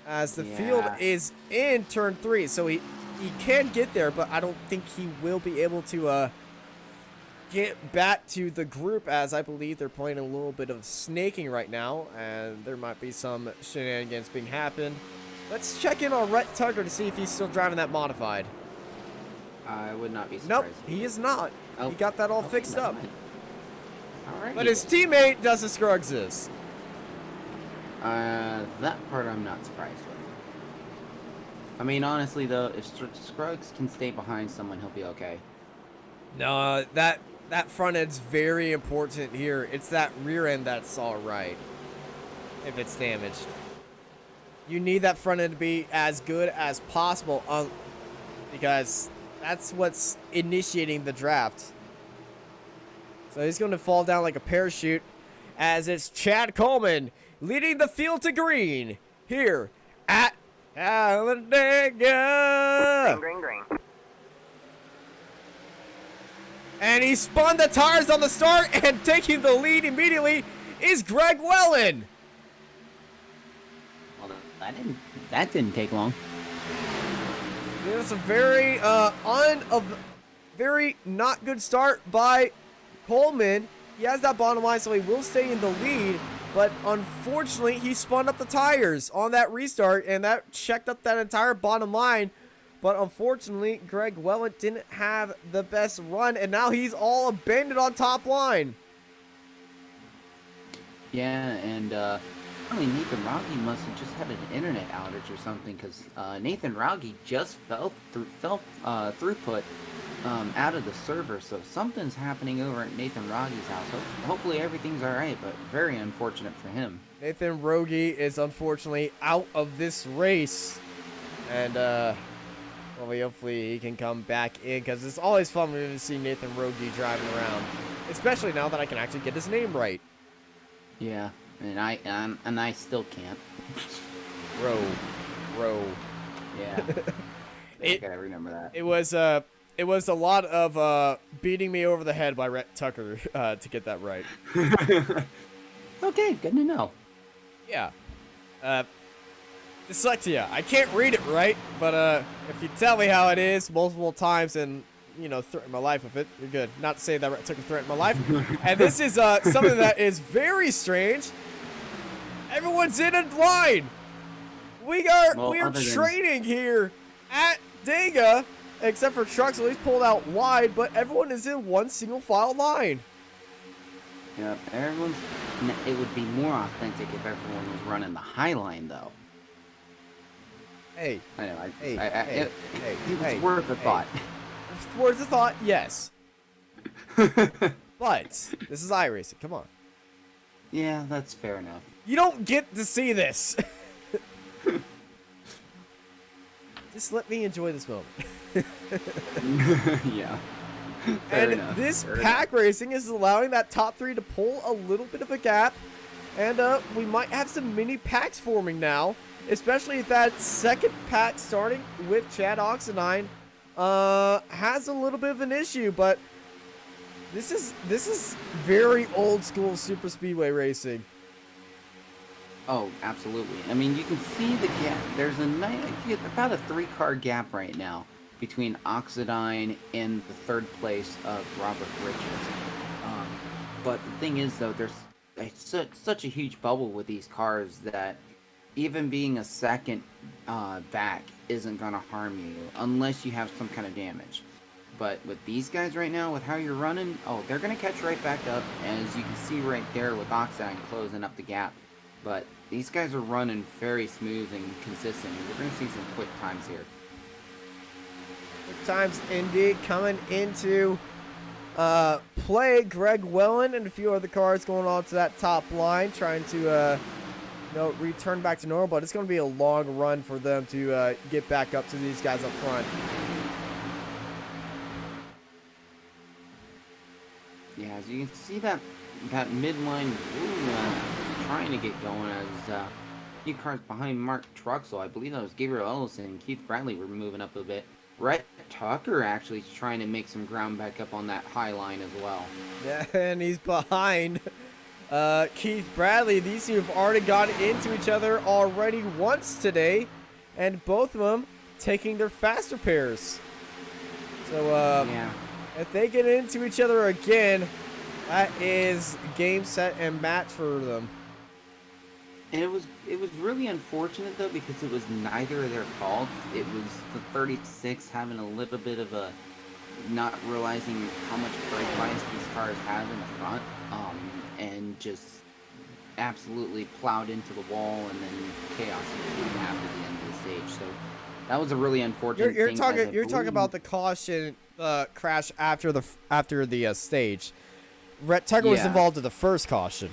As the field is in turn 3, so he can get there, but I don't think he will be able to get back to the group, as I believe they're playing a little bit of snaking right now, and there might be some shenanigans being happened. Let's check in on Rhett Tucker to see if he's still driving that modified. I would not be surprised. Nope, he is not. Oh. He got that all fixed up. All right. But his teammate, Dustin Scruggs, is. That part I'm not surprised with. I mean, honestly, though, if Scruggs can stay behind someone, he'll be okay. No, that front end's very important here. It's that rear end that's all right if it's damaged. You need that front end to be as good as possible because that's what's initiating the draft. So he's going to fall down like a parachute, as it's Chad Coleman leading the field to green here at Talladega. Green. And he spun the tires on the start, and taking the lead immediately is Greg Wellen. Well, that didn't take long. It's a very very not good start by Coleman. He has that bottom line, so he will stay in the lead. But unfortunately, he spun up the tires on that restart, and that checked up that entire bottom line. But unfortunately, Greg Wellen didn't have the best run, and now he's all abandoned on top line. Yeah, and probably Nathan Rogge must have just had an internet outage or something, because Nathan Rogge just fell throughput out of the server, so something's happening over at Nathan Rogge's house. Hopefully everything's alright, but very unfortunate for him. Nathan Rogge is unfortunately out of this race, and well, hopefully he can come back in, because it's always fun when you see Nathan Rogge driving around, especially now that I can actually get his name right. Yeah, and I still can't. Row. Yeah. I gotta remember that. It was a lot of beating me over the head by Rhett Tucker to get that right. Okay, good to know. Yeah. Dyslexia. I can't read it right, but if you tell me how it is multiple times and, you know, threaten my life with it, you're good. Not to say that Rhett Tucker threatened my life. And this is something that is very strange. Everyone's in a line. We are training here at Talladega, except for trucks at least pulled out wide, but everyone is in one single file line. Yep, it would be more authentic if everyone was running the high line, though. Hey. I know, Hey, it was worth a thought. Worth a thought, yes. But this is iRacing, come on. Yeah, that's fair enough. You don't get to see this. Just let me enjoy this moment. Yeah. And this pack racing is allowing that top three to pull a little bit of a gap. And we might have some mini packs forming now. Especially if that second pack starting with Chad Oxenine has a little bit of an issue. But this is very old school super speedway racing. Oh, absolutely. I mean, you can see the gap. There's about a 3-car gap right now between Oxidine and the third place of Robert Richards. But the thing is, though, there's such a huge bubble with these cars that even being a second back isn't going to harm you unless you have some kind of damage. But with these guys right now, with how you're running, oh, they're going to catch right back up. And as you can see right there with Oxidine closing up the gap. But these guys are running very smooth and consistent. We're going to see some quick times here. Quick times indeed coming into play. Greg Wellen and a few other cars going on to that top line, trying to return back to normal. But it's going to be a long run for them to get back up to these guys up front. Yeah, as you can see that midline trying to get going as few cars behind Mark Truxell. I believe that was Gabriel Ellison and Keith Bradley were moving up a bit. Rhett Tucker actually trying to make some ground back up on that high line as well. Yeah, and he's behind Keith Bradley. These two have already gotten into each other already once today, and both of them taking their faster pairs. So yeah. If they get into each other again, that is game, set, and match for them. And it was really unfortunate, though, because it was neither of their faults. It was the 36 having a little bit of a not realizing how much brake bias these cars have in the front, and just absolutely plowed into the wall, and then chaos ensued after the end of the stage. So that was a really unfortunate thing. You're talking about the caution crash after the stage. Rhett Tucker was involved in the first caution.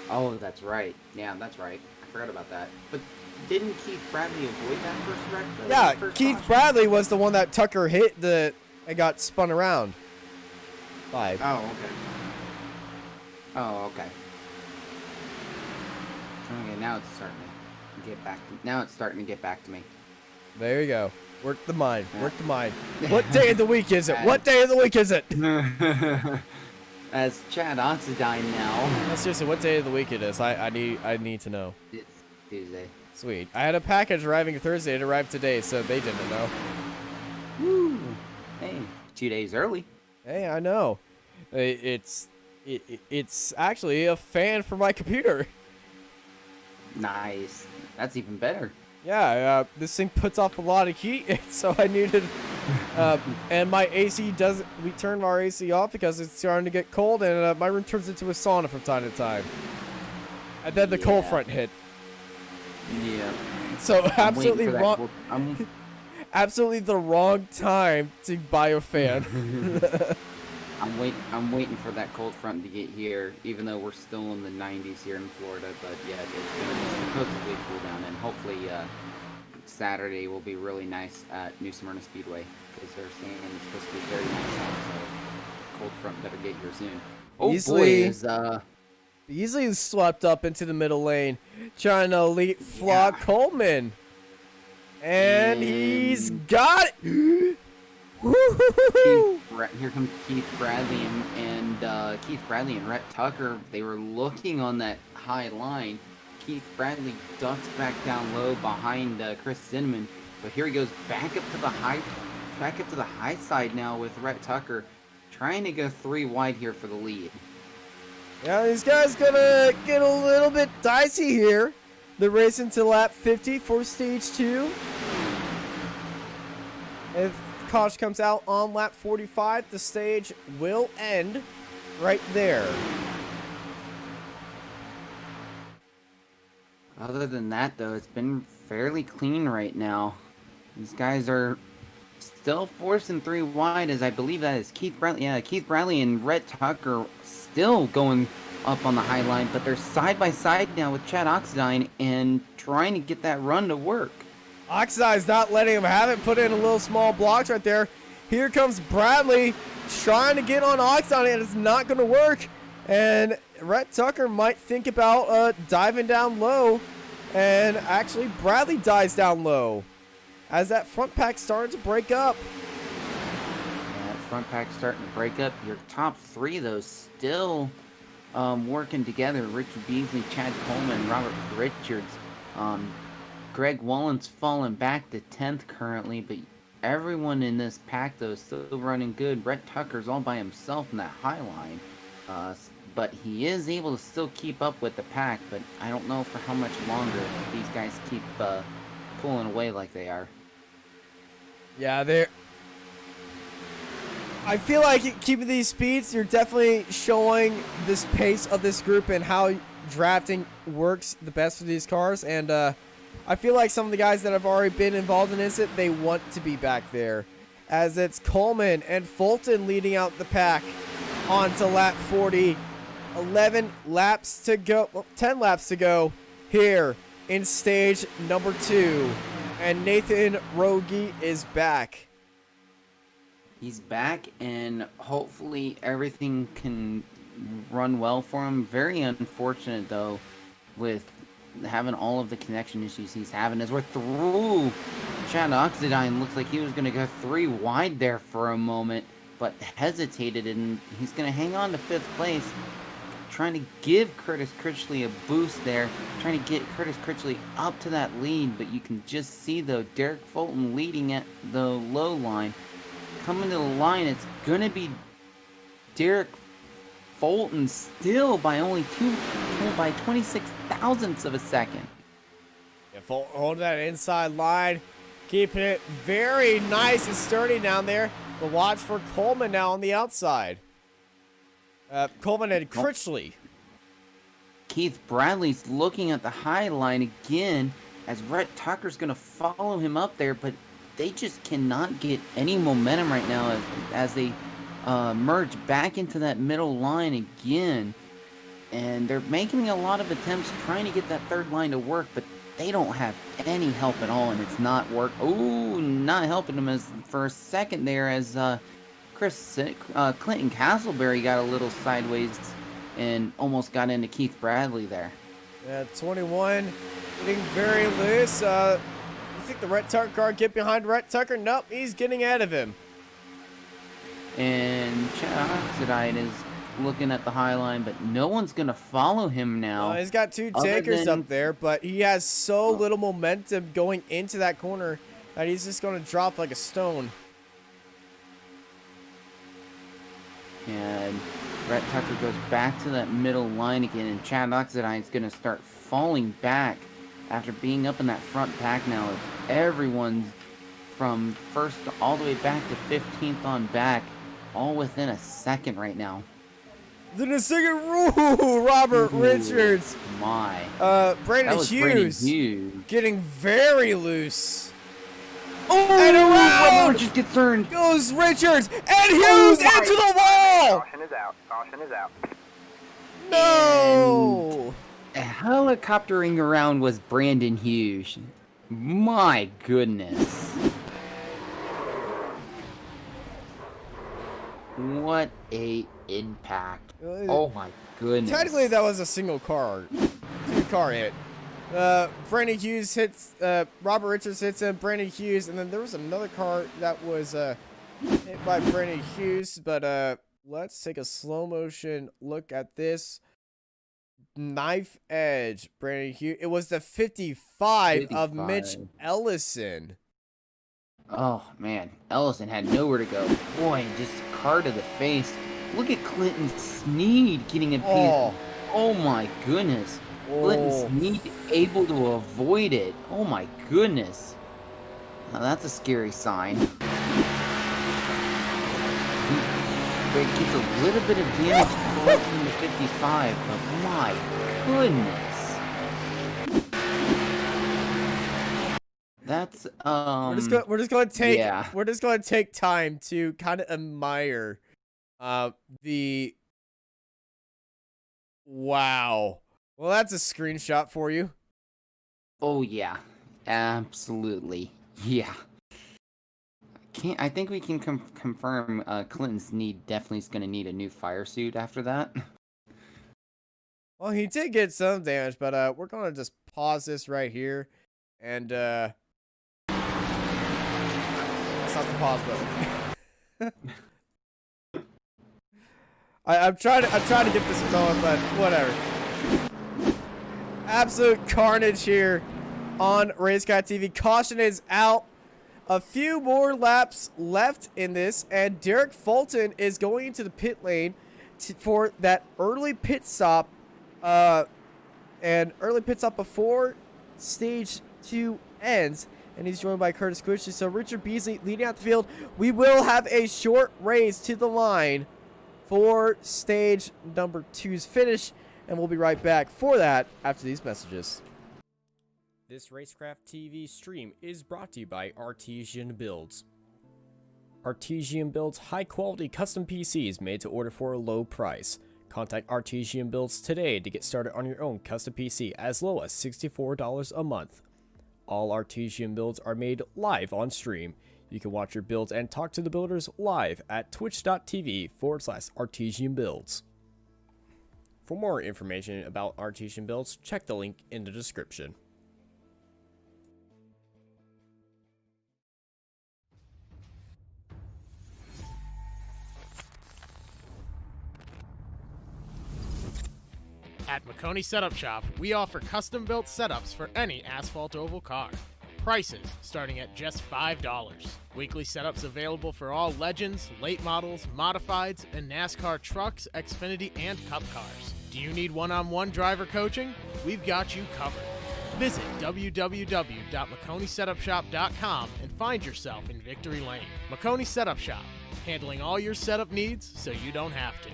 Oh, that's right. Yeah, that's right. I forgot about that. But didn't Keith Bradley avoid that first wreck? Yeah, Keith Bradley was the one that Tucker hit and got spun around. Five. Oh, okay. Oh, okay. Okay, now it's starting to get back. Now it's starting to get back to me. There you go. Work the mind. Yeah. Work the mind. What day of the week is it? What day of the week is it? as Chad Oxidine now. Seriously, what day of the week it is? I need to know. It's Tuesday. Sweet. I had a package arriving Thursday. It arrived today, so they didn't know. Woo! Hey, 2 days early. Hey, I know. It's actually a fan for my computer. Nice. That's even better. Yeah, this thing puts off a lot of heat, so I needed. And my AC doesn't. We turned our AC off because it's starting to get cold, and my room turns into a sauna from time to time. And then the cold front hit. Yeah. So absolutely wrong. I'm Absolutely the wrong time to buy a fan. I'm waiting for that cold front to get here, even though we're still in the 90s here in Florida. But yeah, it's going to supposedly cool down, and hopefully Saturday will be really nice at New Smyrna Speedway, because they're saying it's supposed to be very nice out. So cold front better get here soon. Oh boy, Easily swept up into the middle lane, trying to leapfrog Coleman, and he's got it. Here comes Keith Bradley and Rhett Tucker. They were looking on that high line. Keith Bradley ducks back down low behind Chris Cinnamon, but here he goes back up to the high side now with Rhett Tucker, trying to go 3 wide here for the lead. Yeah, these guys gonna get a little bit dicey here. They're racing to lap 50 for stage 2. If caution comes out on lap 45, the stage will end right there. Other than that, though, it's been fairly clean right now. These guys are still forcing 3 wide, as I believe that is Keith Bradley. Yeah, Keith Bradley and Rhett Tucker still going up on the high line, but they're side by side now with Chad Oxidine and trying to get that run to work. Oxidine's not letting him have it. Put in a little small blocks right there. Here comes Bradley trying to get on Oxidine, and it's not going to work. And Rhett Tucker might think about diving down low, and actually Bradley dives down low as that front pack starting to break up. Yeah, that front pack starting to break up. Your top 3, though, still working together. Richard Beasley, Chad Coleman, Robert Richards. Greg Wallen's fallen back to 10th currently, but everyone in this pack, though, is still running good. Rhett Tucker's all by himself in that high line. But he is able to still keep up with the pack, but I don't know for how much longer if these guys keep pulling away like they are. Yeah, they're... I feel like keeping these speeds, you're definitely showing this pace of this group and how drafting works the best for these cars. And I feel like some of the guys that have already been involved in this, they want to be back there. As it's Coleman and Fulton leading out the pack onto lap 40. 11 laps to go, well, 10 laps to go here in stage number 2. And Nathan Rogie is back. He's back, and hopefully everything can run well for him. Very unfortunate, though, with having all of the connection issues he's having, as we're through. Chad Oxidine looks like he was going to go 3 wide there for a moment, but hesitated, and he's going to hang on to 5th place, trying to give Curtis Critchley a boost there, trying to get Curtis Critchley up to that lead. But you can just see, though, Derek Fulton leading at the low line. Coming to the line, it's going to be Derek Fulton still by only by 26 thousandths of a second. Yeah, Fulton holding that inside line, keeping it very nice and sturdy down there. But watch for Coleman now on the outside. Coleman and Critchley. Keith Bradley's looking at the high line again, as Rhett Tucker's going to follow him up there, but they just cannot get any momentum right now as they merge back into that middle line again. And they're making a lot of attempts trying to get that 3rd line to work, but they don't have any help at all, and it's not work. Ooh, not helping them as for a second there, as Clinton Castleberry got a little sideways and almost got into Keith Bradley there. Yeah, 21 getting very loose. You think the Rhett Tucker car get behind Rhett Tucker? Nope, he's getting ahead of him. And Chad Oxidine is looking at the high line, but no one's going to follow him now. He's got two other takers than- up there, but he has so little momentum going into that corner that he's just going to drop like a stone. And Brett Tucker goes back to that middle line again, and Chad Oxidine is going to start falling back after being up in that front pack now. As everyone's from first all the way back to 15th on back, all within a second right now. Then a second rule, Robert Richards. My. Brandon That was Brandon Hughes Hughes. getting very loose. Oh, And around Richards gets turned. goes Richards, and Hughes into the wall. Caution is out. Caution is out. No. Helicoptering around was Brandon Hughes. My goodness. What a impact. Oh my goodness. Technically, that was a single car, two-car hit. Brandon Hughes hits, Robert Richards hits him, Brandon Hughes, and then there was another car that was hit by Brandon Hughes. But let's take a slow motion look at this. Knife edge, Brandon Hughes. It was the 55 of Mitch 55. Ellison. Oh man, Ellison had nowhere to go. Boy, just car to the face. Look at Clinton Sneed getting a piece. Oh my goodness. Clinton Sneed able to avoid it. Oh my goodness. Now that's a scary sign. He gets a little bit of damage going from the 55, but my goodness. That's We're just gonna take yeah. we're just gonna take time to kind of admire the wow. Well, that's a screenshot for you. Oh yeah, absolutely, yeah. I think we can confirm Clinton Sneed definitely is going to need a new fire suit after that. Well, he did get some damage, but we're gonna just pause this right here, and that's not the pause button. I'm trying to get this going, but whatever. Absolute carnage here on Racecraft TV. Caution is out. A few more laps left in this, and Derek Fulton is going into the pit lane for that early pit stop. And early pit stop before stage 2 ends, and he's joined by Curtis Cushing. So Richard Beasley leading out the field. We will have a short race to the line for stage number 2's finish, and we'll be right back for that after these messages. This Racecraft TV stream is brought to you by Artesian Builds. Artesian builds high-quality custom PCs made to order for a low price. Contact Artesian Builds today to get started on your own custom PC as low as $64 a month. All Artesian builds are made live on stream. You can watch your builds and talk to the builders live at twitch.tv/Artesian Builds. For more information about Artesian Builds, check the link in the description. At McConey Setup Shop, we offer custom-built setups for any asphalt oval car. Prices starting at just $5. Weekly setups available for all Legends, late models, modifieds, and NASCAR trucks, Xfinity, and Cup cars. Do you need one-on-one driver coaching? We've got you covered. Visit www.McConeySetupShop.com and find yourself in Victory Lane. McConey Setup Shop, handling all your setup needs so you don't have to.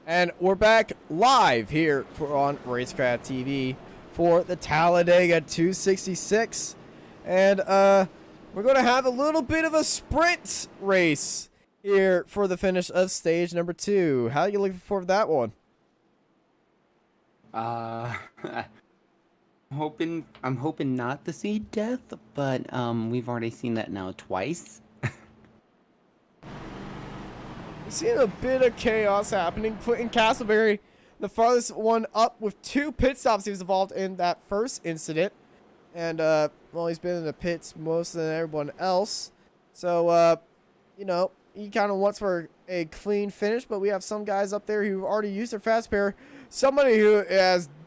And we're back live here on Racecraft TV for the Talladega 266. And we're going to have a little bit of a sprint race here for the finish of stage number 2. How are you looking forward to that one? I'm hoping not to see death, but we've already seen that now twice. Seeing a bit of chaos happening. Clinton Castleberry, the farthest one up with 2 pit stops. He was involved in that first incident. And, well, he's been in the pits most than everyone else. So, you know, he kind of wants for a clean finish. But we have some guys up there who've already used their fast pair. Somebody who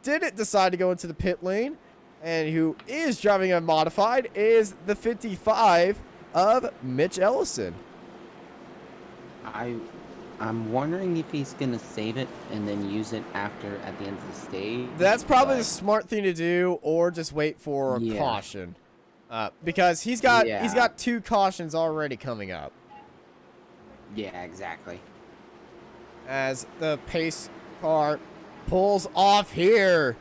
didn't decide to go into the pit lane and who is driving a modified is the 55 of Mitch Ellison. I'm wondering if he's gonna save it and then use it at the end of the stage. That's probably the smart thing to do, or just wait for a caution, because he's got 2 cautions already coming up. Yeah, exactly. As the pace car pulls off here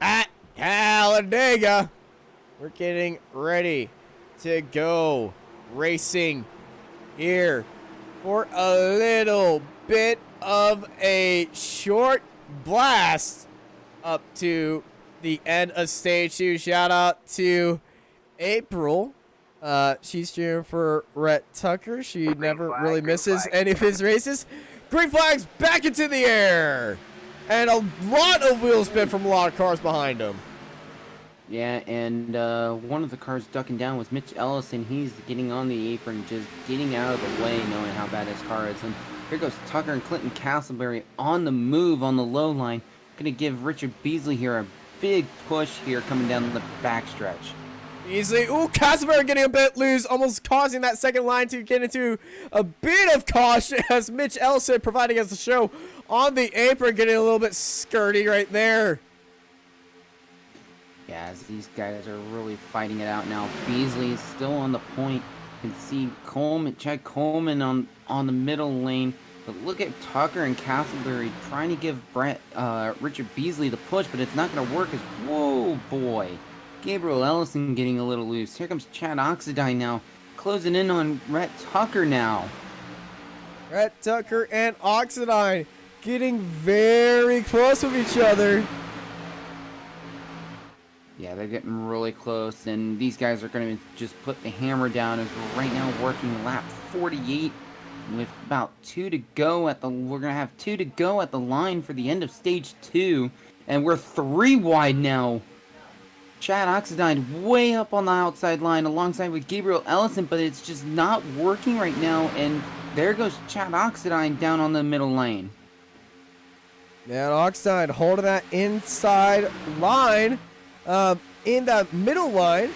at Talladega, we're getting ready to go racing here for a little bit of a short blast up to the end of stage 2. Shout out to April. She's cheering for Rhett Tucker. She never really misses any of his races. Green flags back into the air. And a lot of wheel spin from a lot of cars behind him. Yeah, and one of the cars ducking down was Mitch Ellison. He's getting on the apron, just getting out of the way, knowing how bad his car is. And here goes Tucker and Clinton Castleberry on the move on the low line. Gonna give Richard Beasley here a big push here coming down the backstretch. Beasley, ooh, Castleberry getting a bit loose, almost causing that second line to get into a bit of caution as Mitch Ellison providing us the show on the apron, getting a little bit skirty right there. Yeah, as these guys are really fighting it out now. Beasley is still on the point. You can see Chad Coleman on the middle lane. But look at Tucker and Castleberry trying to give Richard Beasley the push, but it's not going to work. Whoa, boy. Gabriel Ellison getting a little loose. Here comes Chad Oxidine now, closing in on Rhett Tucker now. Rhett Tucker and Oxidine getting very close with each other. Yeah, they're getting really close, and these guys are going to just put the hammer down as we're right now working lap 48 with about 2 to go we're going to have 2 to go at the line for the end of stage 2, and we're 3 wide now. Chad Oxidine way up on the outside line alongside with Gabriel Ellison, but it's just not working right now, and there goes Chad Oxidine down on the middle lane. Man, Oxidine holding that inside line. In that middle line,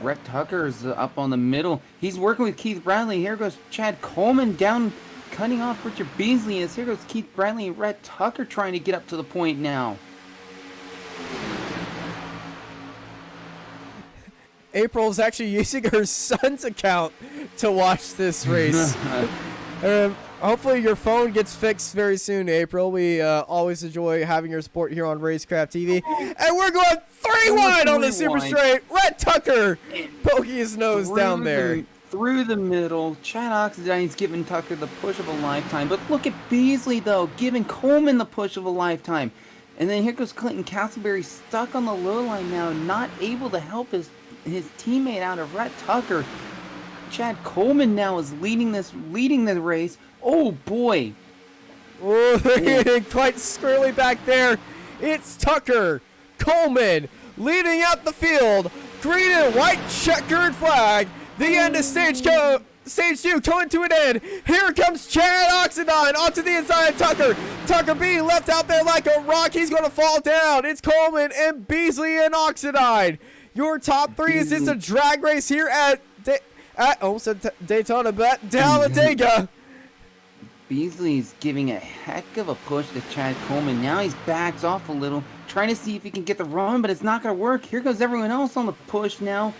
Rhett Tucker's up on the middle. He's working with Keith Bradley. Here goes Chad Coleman down, cutting off Richard Beasley. As here goes Keith Bradley and Rhett Tucker trying to get up to the point now. April's actually using her son's account to watch this race. Hopefully your phone gets fixed very soon, April. We always enjoy having your support here on Racecraft TV. And we're going 3 wide on the super straight. Rhett Tucker poking his nose down there. Through the middle. Chad Oxidine's giving Tucker the push of a lifetime. But look at Beasley, though, giving Coleman the push of a lifetime. And then here goes Clinton Castleberry stuck on the low line now, not able to help his teammate out of Rhett Tucker. Chad Coleman now is leading the race. Oh boy! Oh, they're getting quite squirrely back there. It's Tucker, Coleman leading out the field. Green and white checkered flag. The end of stage 2 coming to an end. Here comes Chad Oxidine onto the inside of Tucker. Tucker being left out there like a rock. He's going to fall down. It's Coleman and Beasley and Oxidine. Your top 3 is this a drag race here at Daytona, but Talladega. Beasley's giving a heck of a push to Chad Coleman. Now he's backs off a little, trying to see if he can get the run, but it's not going to work. Here goes everyone else on the push now.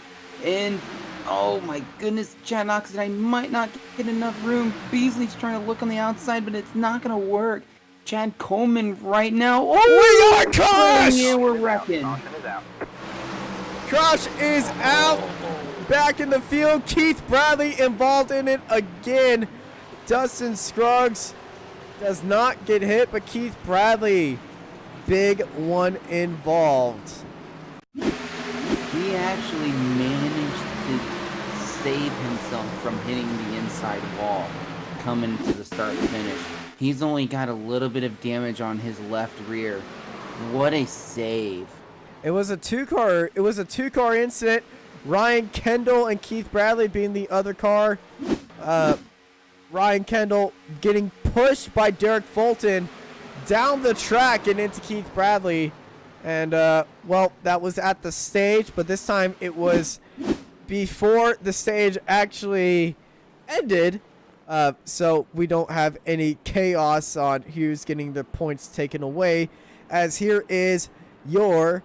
And Oh my goodness, Chad Oxenden, I might not get enough room. Beasley's trying to look on the outside, but it's not going to work. Chad Coleman right now. Oh, We are Crush! Yeah, we're wrecking. Crush is out. Back in the field. Keith Bradley involved in it again. Dustin Scruggs does not get hit, but Keith Bradley, big one involved. He actually managed to save himself from hitting the inside wall coming to the start finish. He's only got a little bit of damage on his left rear. What a save. It was a two-car incident. Ryan Kendall and Keith Bradley being the other car. Ryan Kendall getting pushed by Derek Fulton down the track and into Keith Bradley. And, well, that was at the stage, but this time it was before the stage actually ended. So we don't have any chaos on who's getting the points taken away, as here is your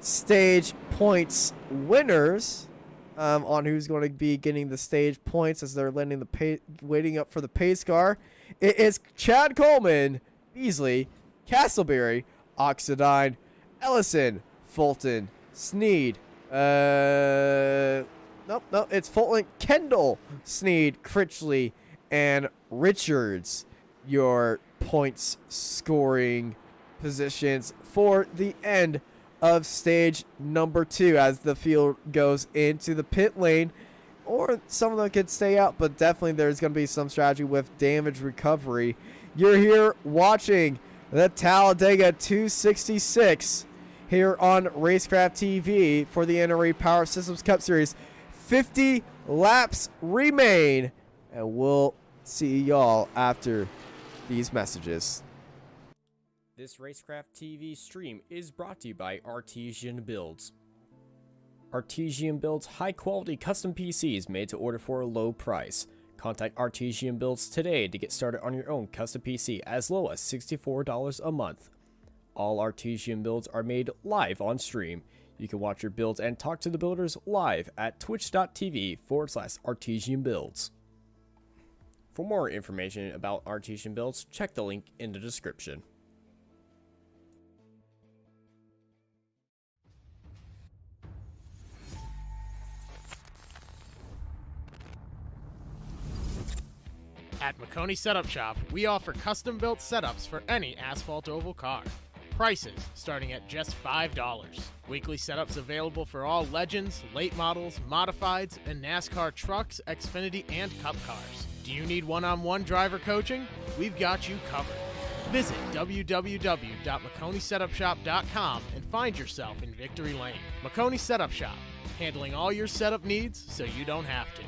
stage points winners on who's going to be getting the stage points as they're waiting up for the pace car. It is Chad Coleman, Beasley, Castleberry, Oxidine, Ellison, Fulton, Sneed. Nope, it's Fulton, Kendall, Sneed, Critchley, and Richards, your points scoring positions for the end of stage number 2 as the field goes into the pit lane. Or some of them could stay out, but definitely there's going to be some strategy with damage recovery. You're here watching the Talladega 266 here on Racecraft TV for the NRE Power Systems Cup Series. 50 laps remain, and we'll see y'all after these messages. This Racecraft TV stream is brought to you by Artesian Builds. Artesian builds high-quality custom PCs made to order for a low price. Contact Artesian Builds today to get started on your own custom PC as low as $64 a month. All Artesian builds are made live on stream. You can watch your builds and talk to the builders live at twitch.tv/Artesian Builds. For more information about Artesian Builds, check the link in the description. At McConey Setup Shop, we offer custom-built setups for any asphalt oval car. Prices starting at just $5. Weekly setups available for all Legends, late models, modifieds, and NASCAR trucks, Xfinity, and Cup cars. Do you need one-on-one driver coaching? We've got you covered. Visit www.McConeySetupShop.com and find yourself in Victory Lane. McConey Setup Shop, handling all your setup needs so you don't have to.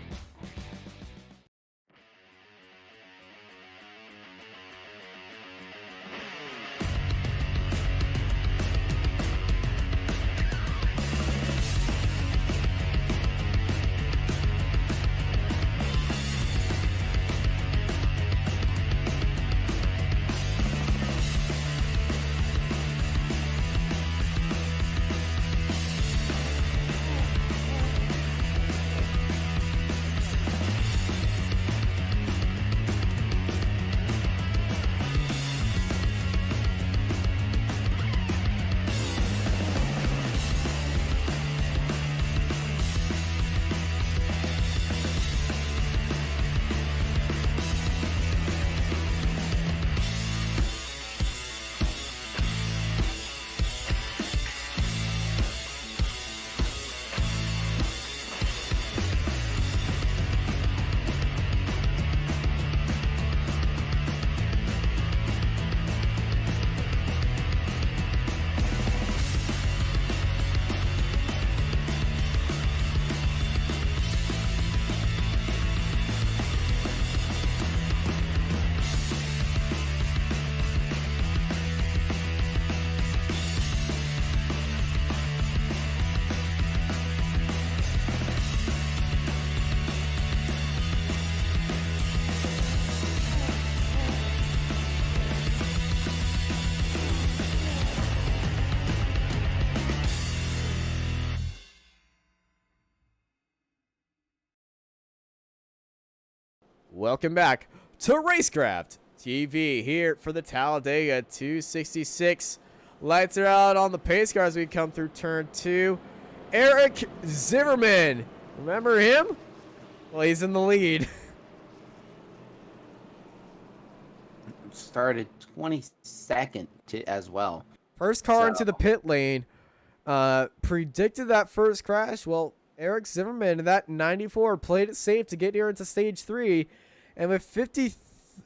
Welcome back to Racecraft TV here for the Talladega 266. Lights are out on the pace car as we come through turn 2. Eric Zimmerman. Remember him? Well, he's in the lead. Started 22nd as well. First car into the pit lane. Predicted that first crash. Well, Eric Zimmerman in that 94 played it safe to get here into stage 3. And with 50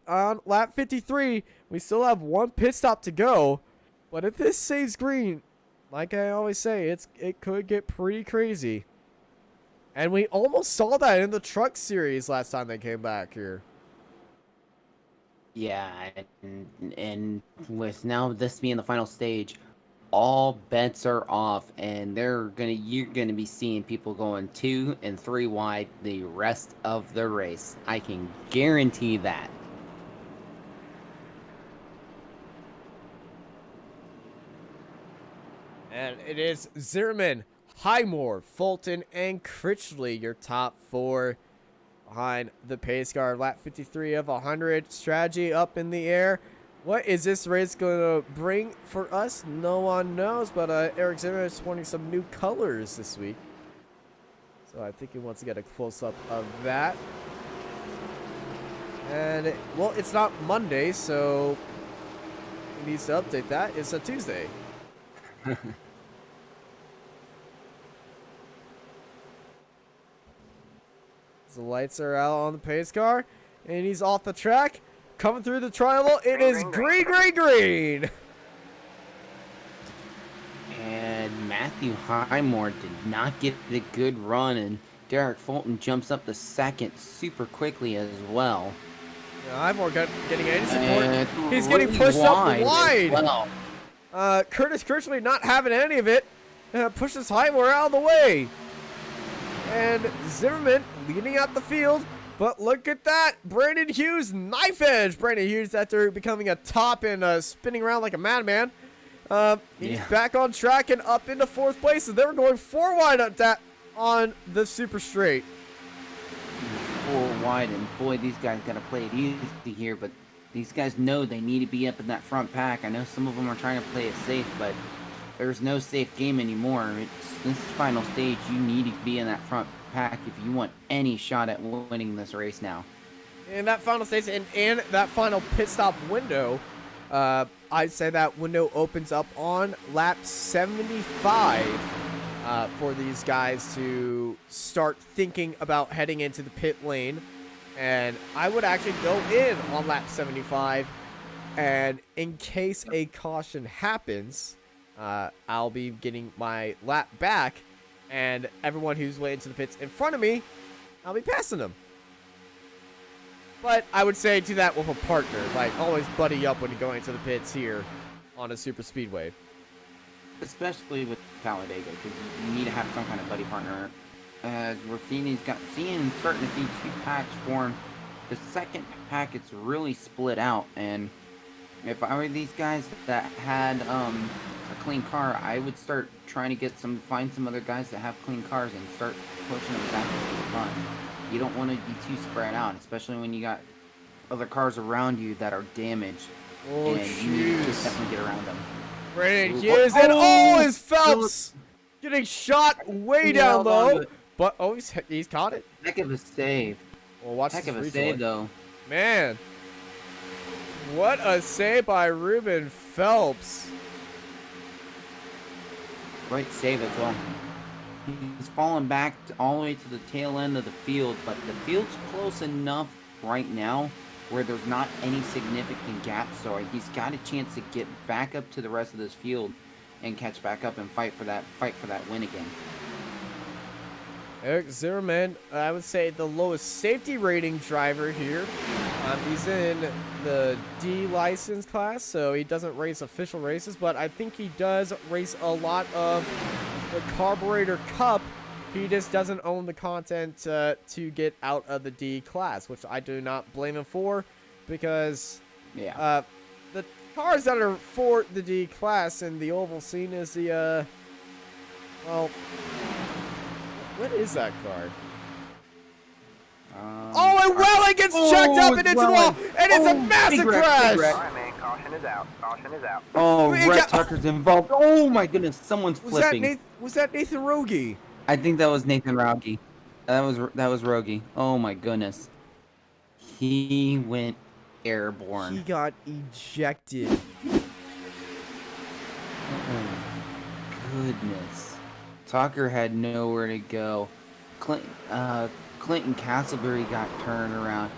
on lap 53, we still have one pit stop to go. But if this stays green, like I always say, it could get pretty crazy. And we almost saw that in the truck series last time they came back here. Yeah, and with now this being the final stage, all bets are off, and you're gonna be seeing people going 2 and 3 wide the rest of the race. I can guarantee that. And it is Zimmerman, Highmore, Fulton, and Critchley, your top 4 behind the pace car. Lap 53 of 100. Strategy up in the air. What is this race going to bring for us? No one knows, but Eric Zimmerman is wanting some new colors this week. So I think he wants to get a close-up of that. And, well, it's not Monday, so he needs to update that. It's a Tuesday. The lights are out on the pace car, and he's off the track. Coming through the triangle, it is green, green, green. And Matthew Highmore did not get a good run, and Derek Fulton jumps up to second super quickly as well. Yeah, Highmore getting any support. And He's getting pushed up wide. Well. Curtis Critchley not having any of it. Pushes Highmore out of the way. And Zimmerman leading out the field. But look at that. Brandon Hughes, knife edge. Brandon Hughes after becoming a top and spinning around like a madman. He's back on track and up into 4th place. And they were going 4 wide on the super straight. 4 wide, and boy, these guys got to play it easy here. But these guys know they need to be up in that front pack. I know some of them are trying to play it safe, but there's no safe game anymore. This final stage, you need to be in that front pack if you want any shot at winning this race now. In that final stage and in that final pit stop window, I'd say that window opens up on lap 75 for these guys to start thinking about heading into the pit lane. And I would actually go in on lap 75, and in case a caution happens, I'll be getting my lap back, and everyone who's way into the pits in front of me, I'll be passing them. But I would say do that with a partner. Like, always buddy up when you're going into the pits here on a super speedway. Especially with Talladega, because you need to have some kind of buddy partner. As we're seeing, starting to see 2 packs form. The second pack, it's really split out, and if I were these guys that had a clean car, I would start trying to find some other guys that have clean cars and start pushing them back into the front. You don't want to be too spread out, especially when you got other cars around you that are damaged. Oh, and you need to just definitely get around them. Brandon Hughes, and is Phelps getting shot way down low. But, he's caught it. Heck of a save. Well, watch Heck this of a replay. save, though. Man, what a save by Ruben Phelps. Great save as well. He's falling back all the way to the tail end of the field, but the field's close enough right now where there's not any significant gap, so he's got a chance to get back up to the rest of this field and catch back up and fight for that win again. Eric Zimmerman, I would say the lowest safety rating driver here. He's in the D license class, so he doesn't race official races, but I think he does race a lot of the Carburetor Cup. He just doesn't own the content to get out of the D class, which I do not blame him for, because the cars that are for the D class in the oval scene is the, what is that car? Oh, and Welling gets checked up and into the wall, and it's a massive crash. All right, man. Caution is out. Caution is out. Oh, It Rhett got- Tucker's involved. Oh my goodness, someone's flipping. Was that Nathan Rogie? I think that was Nathan Rogie. That was Rogie. Oh my goodness. He went airborne. He got ejected. Oh, goodness. Tucker had nowhere to go. Clinton Castleberry got turned around.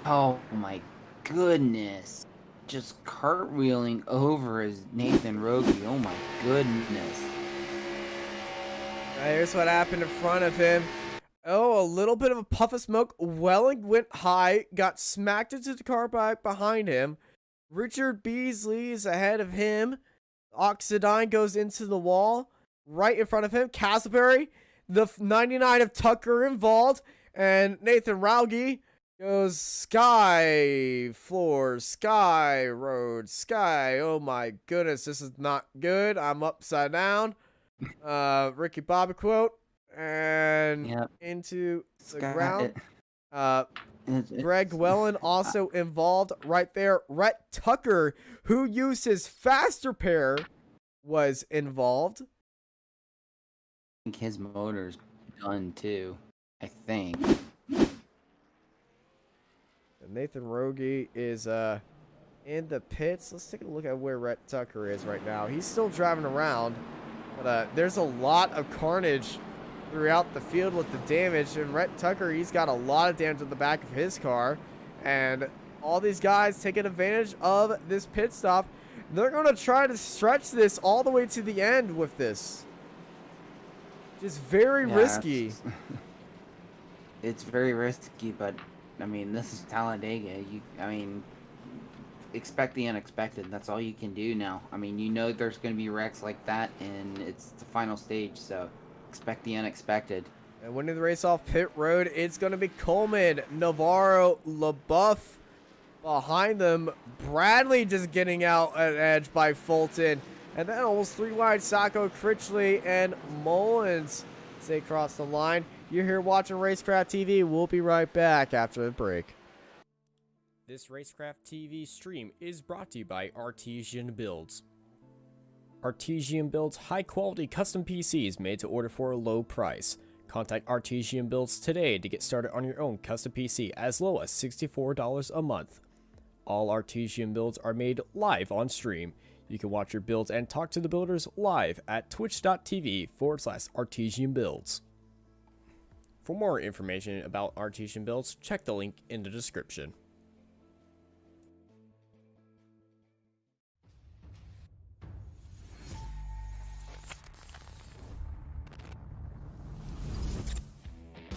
Oh my goodness. Just cartwheeling over as Nathan Rogie. Oh my goodness. Here's what happened in front of him. Oh, a little bit of a puff of smoke. Welling went high, got smacked into the car back behind him. Richard Beasley is ahead of him. Oxidine goes into the wall right in front of him. Castleberry, the 99 of Tucker involved, and Nathan Rauge goes sky, floor, sky, road, sky. Oh my goodness, this is not good. I'm upside down. Ricky Bobby quote, and Yep. into the Sky- ground. It's- Greg Wellen also involved right there. Rhett Tucker, who used his faster pair, was involved. I think his motor's done too. I think. Nathan Rogie is in the pits. Let's take a look at where Rhett Tucker is right now. He's still driving around, but there's a lot of carnage throughout the field with the damage. And Rhett Tucker, he's got a lot of damage on the back of his car. And all these guys taking advantage of this pit stop. They're going to try to stretch this all the way to the end with this. Just very Yeah, risky. It's very risky, but I mean, this is Talladega. Expect the unexpected. That's all you can do now. I mean, you know there's going to be wrecks like that, and it's the final stage, so expect the unexpected. And winning the race off pit road, it's going to be Coleman, Navarro, LaBeouf behind them. Bradley just getting out at edge by Fulton. And then almost three wide, Sacco, Critchley, and Mullins stay across the line. You're here watching Racecraft TV. We'll be right back after the break. This Racecraft TV stream is brought to you by Artesian Builds. Artesian builds high-quality custom PCs made to order for a low price. Contact Artesian Builds today to get started on your own custom PC as low as $64 a month. All Artesian builds are made live on stream. You can watch your builds and talk to the builders live at twitch.tv/Artesian Builds. For more information about Artesian Builds, check the link in the description.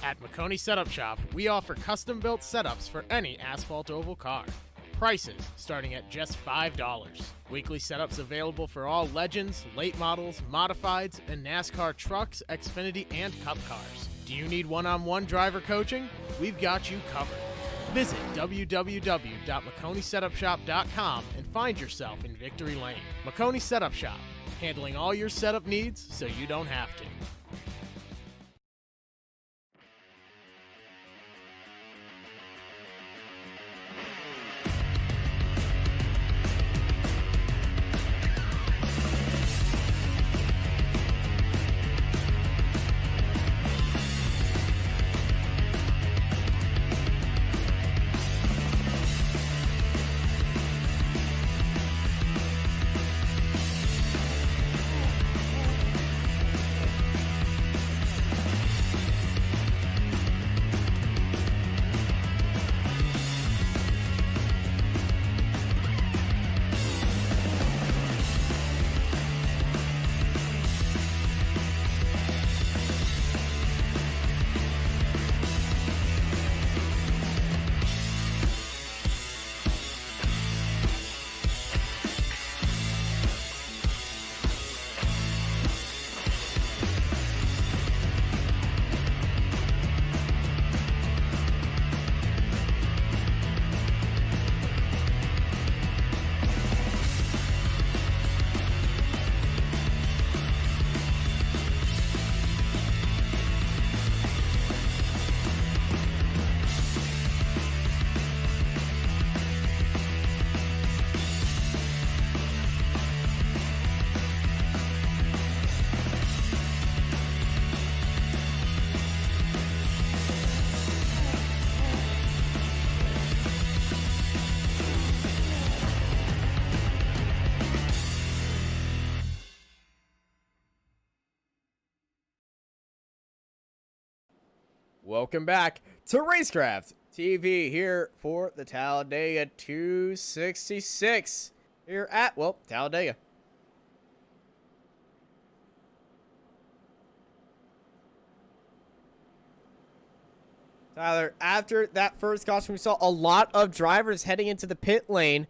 At McConey Setup Shop, we offer custom-built setups for any asphalt oval car. Prices starting at just $5. Weekly setups available for all Legends, late models, modifieds, and NASCAR trucks, Xfinity, and Cup cars. Do you need one-on-one driver coaching? We've got you covered. Visit www.McConeySetupShop.com and find yourself in Victory Lane. McConey Setup Shop, handling all your setup needs so you don't have to. Welcome back to Racecraft TV here for the Talladega 266 here at, well, Talladega. Tyler, after that first caution, we saw a lot of drivers heading into the pit lane.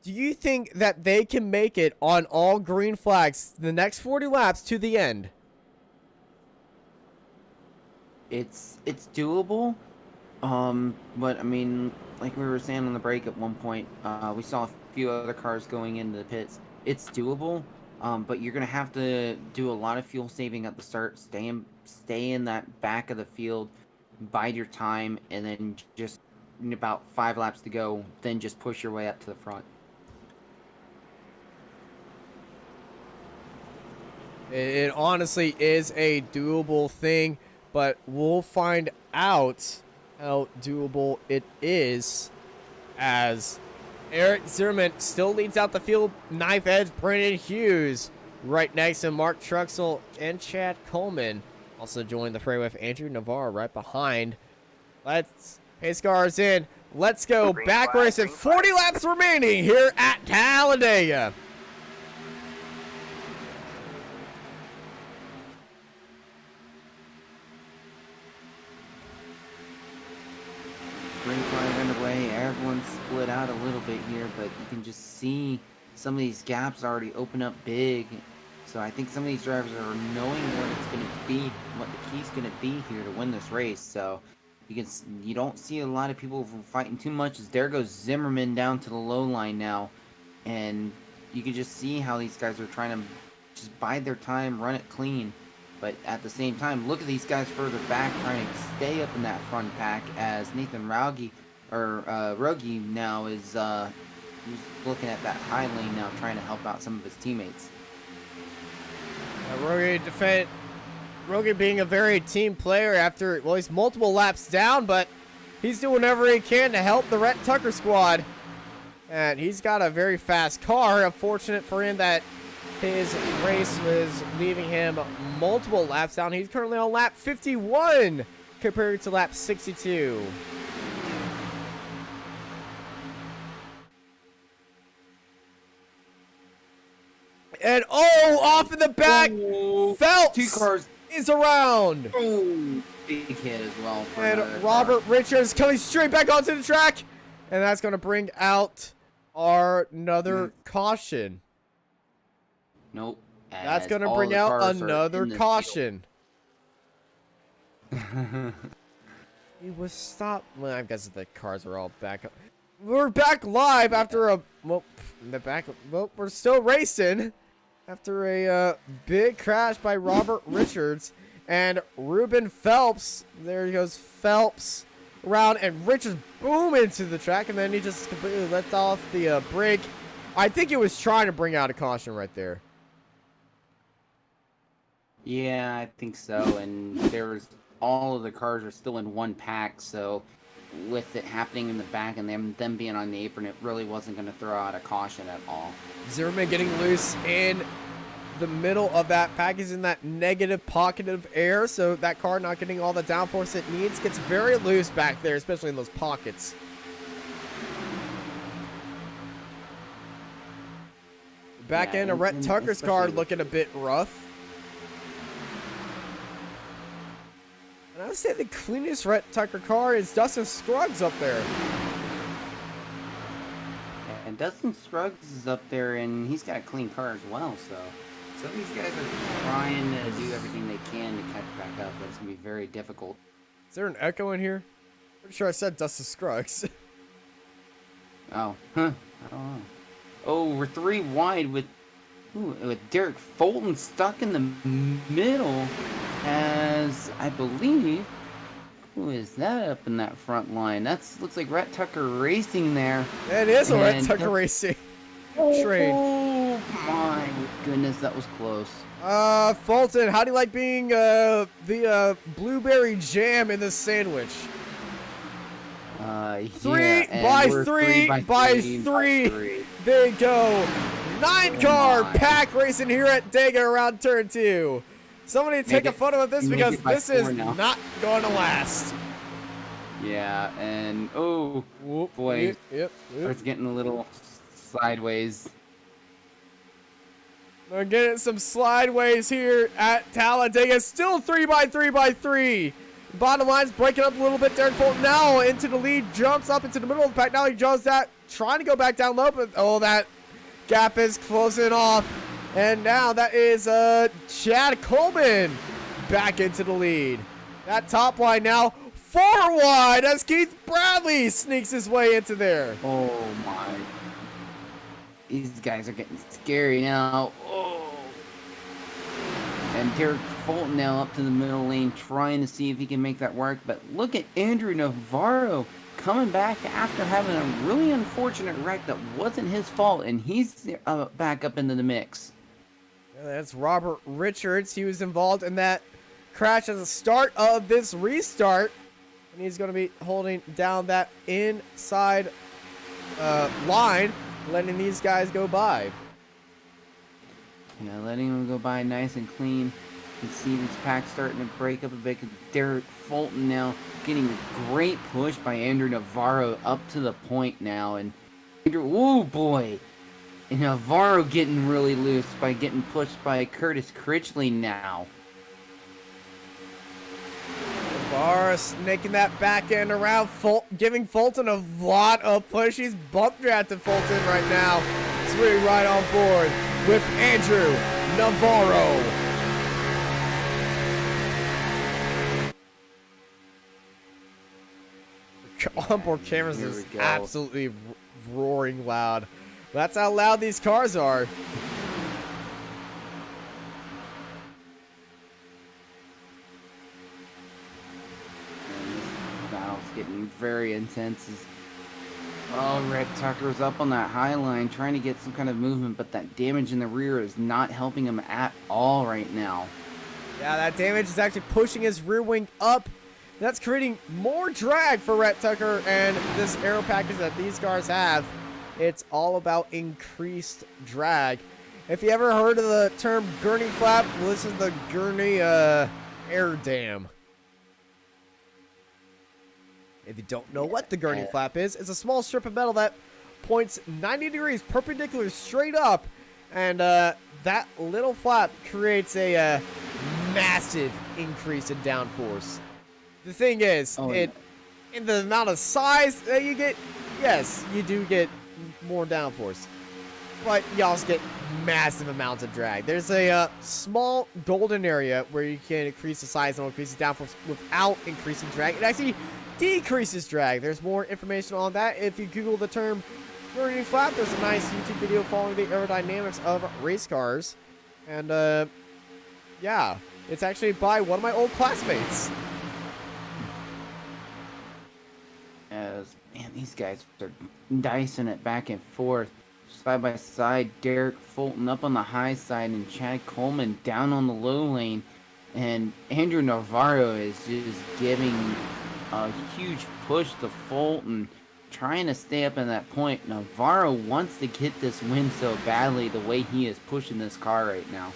Do you think that they can make it on all green flags the next 40 laps to the end? It's doable, but I mean, like we were saying on the break at one point, we saw a few other cars going into the pits. It's doable, but you're gonna have to do a lot of fuel saving at the start. Stay in that back of the field, bide your time, and then just in about 5 laps to go, then just push your way up to the front. It honestly is a doable thing, but we'll find out how doable it is as Eric Zimmerman still leads out the field. Knife edge, Brendan Hughes right next to Mark Truxell and Chad Coleman. Also joined the fray with Andrew Navarro right behind. Let's pace cars in. Let's go. Green Back flag, race at green 40 laps remaining here at Talladega. Green flag underway. Everyone's split out a little bit here, but you can just see some of these gaps already open up big. So I think some of these drivers are knowing what it's going to be, what the key's going to be here to win this race. So you don't see a lot of people fighting too much. As there goes Zimmerman down to the low line now, and you can just see how these guys are trying to just bide their time, run it clean. But at the same time, look at these guys further back trying to stay up in that front pack as Nathan Rogie now is he's looking at that high lane now trying to help out some of his teammates. Rogie being a very team player after, well, he's multiple laps down, but he's doing whatever he can to help the Rhett Tucker squad. And he's got a very fast car. Unfortunate for him that his race was leaving him multiple laps down. He's currently on lap 51 compared to lap 62. And off in the back, Phelps 2 cars is around. Big hit as well. And Robert Richards coming straight back onto the track. And that's going to bring out another caution. Nope. That's going to bring out another caution. He was stopped. Well, I guess the cars are all back up. We're back live after we're still racing after a big crash by Robert Richards and Ruben Phelps. There he goes, Phelps around, and Richards boom into the track, and then he just completely lets off the brake. I think he was trying to bring out a caution right there. Yeah, I think so. And all of the cars are still in one pack, so with it happening in the back and them being on the apron, it really wasn't going to throw out a caution at all. Zimmerman getting loose in the middle of that pack. He's in that negative pocket of air, so that car not getting all the downforce it needs. Gets very loose back there, especially in those pockets. Back end of Rhett Tucker's car looking a bit rough. And I would say the cleanest Rhett Tucker car is Dustin Scruggs up there. And Dustin Scruggs is up there, and he's got a clean car as well, so some of these guys are trying to do everything they can to catch back up, but it's going to be very difficult. Is there an echo in here? Pretty sure I said Dustin Scruggs. Oh, huh. I don't know. Oh, we're 3 wide with Derek Fulton stuck in the middle as, I believe, who is that up in that front line? Looks like Rhett Tucker Racing there. It is a Rhett Tucker Racing train. Oh my goodness, that was close. Fulton, how do you like being the blueberry jam in the sandwich? Three by three. There you go. 9-car pack racing here at Dega around turn 2. Somebody take a photo of this make because it by this is 4 now. not going to last. Yeah, and oh Whoop, boy, yep. it's getting a little sideways. We're getting some slideways here at Talladega. Still 3x3x3. Bottom line's breaking up a little bit. Derek Fulton now into the lead. Jumps up into the middle of the pack. Now he jumps that. Trying to go back down low, but oh, that gap is closing off. And now that is Chad Coleman back into the lead. That top line now 4 wide as Keith Bradley sneaks his way into there. Oh my. These guys are getting scary now. Oh. And Derek Fulton now up to the middle lane trying to see if he can make that work. But look at Andrew Navarro coming back after having a really unfortunate wreck that wasn't his fault. And he's back up into the mix. Yeah, that's Robert Richards. He was involved in that crash at the start of this restart. And he's going to be holding down that inside line, letting these guys go by. Yeah, letting them go by nice and clean. You can see these packs starting to break up a bit. Derek Fulton now getting a great push by Andrew Navarro up to the point now. And Andrew, oh boy. And Navarro getting really loose by getting pushed by Curtis Critchley now. Navarro snaking that back end around, giving Fulton a lot of push. He's bump drafted Fulton right now. He's really right on board with Andrew Navarro. Onboard cameras Here is we go. absolutely roaring loud. That's how loud these cars are. And this battle's getting very intense. Rhett Tucker's up on that high line trying to get some kind of movement, but that damage in the rear is not helping him at all right now. Yeah, that damage is actually pushing his rear wing up. That's creating more drag for Rhett Tucker and this aero package that these cars have. It's all about increased drag. If you ever heard of the term gurney flap, well, this is the gurney air dam. If you don't know what the gurney flap is, it's a small strip of metal that points 90 degrees perpendicular straight up, and that little flap creates a massive increase in downforce. The thing is, in the amount of size that you get, yes, you do get more downforce, but you also get massive amounts of drag. There's a small golden area where you can increase the size and increase the downforce without increasing drag. It actually decreases drag. There's more information on that if you Google the term gurney flap. There's a nice YouTube video following the aerodynamics of race cars, and yeah, it's actually by one of my old classmates. Man, these guys are dicing it back and forth. Side by side, Derek Fulton up on the high side and Chad Coleman down on the low lane. And Andrew Navarro is just giving a huge push to Fulton, trying to stay up in that point. Navarro wants to get this win so badly the way he is pushing this car right now.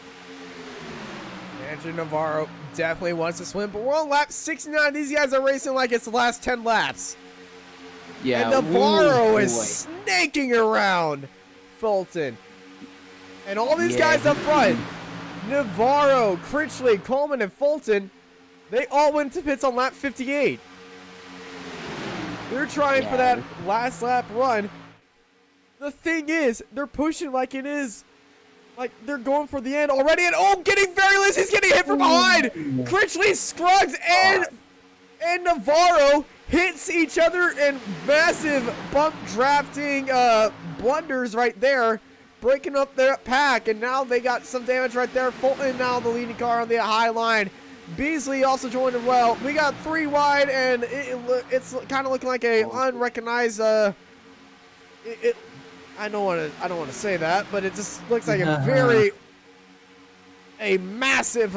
Andrew Navarro definitely wants to swim, but we're on lap 69. These guys are racing like it's the last 10 laps. Yeah, And Navarro ooh, is boy. snaking around Fulton. And all these guys up front, Navarro, Critchley, Coleman, and Fulton, they all went to pits on lap 58. They're trying for that last lap run. The thing is, they're pushing like it is. Like, they're going for the end already. And, oh, getting very loose. He's getting hit from behind. Critchley, Scruggs, and Navarro hits each other in massive bump drafting blunders right there, breaking up their pack, and now they got some damage right there. Fulton now the leading car on the high line. Beasley also joined as well. We got 3 wide, and it's kind of looking like a unrecognized. I don't want to say that, but it just looks like a massive.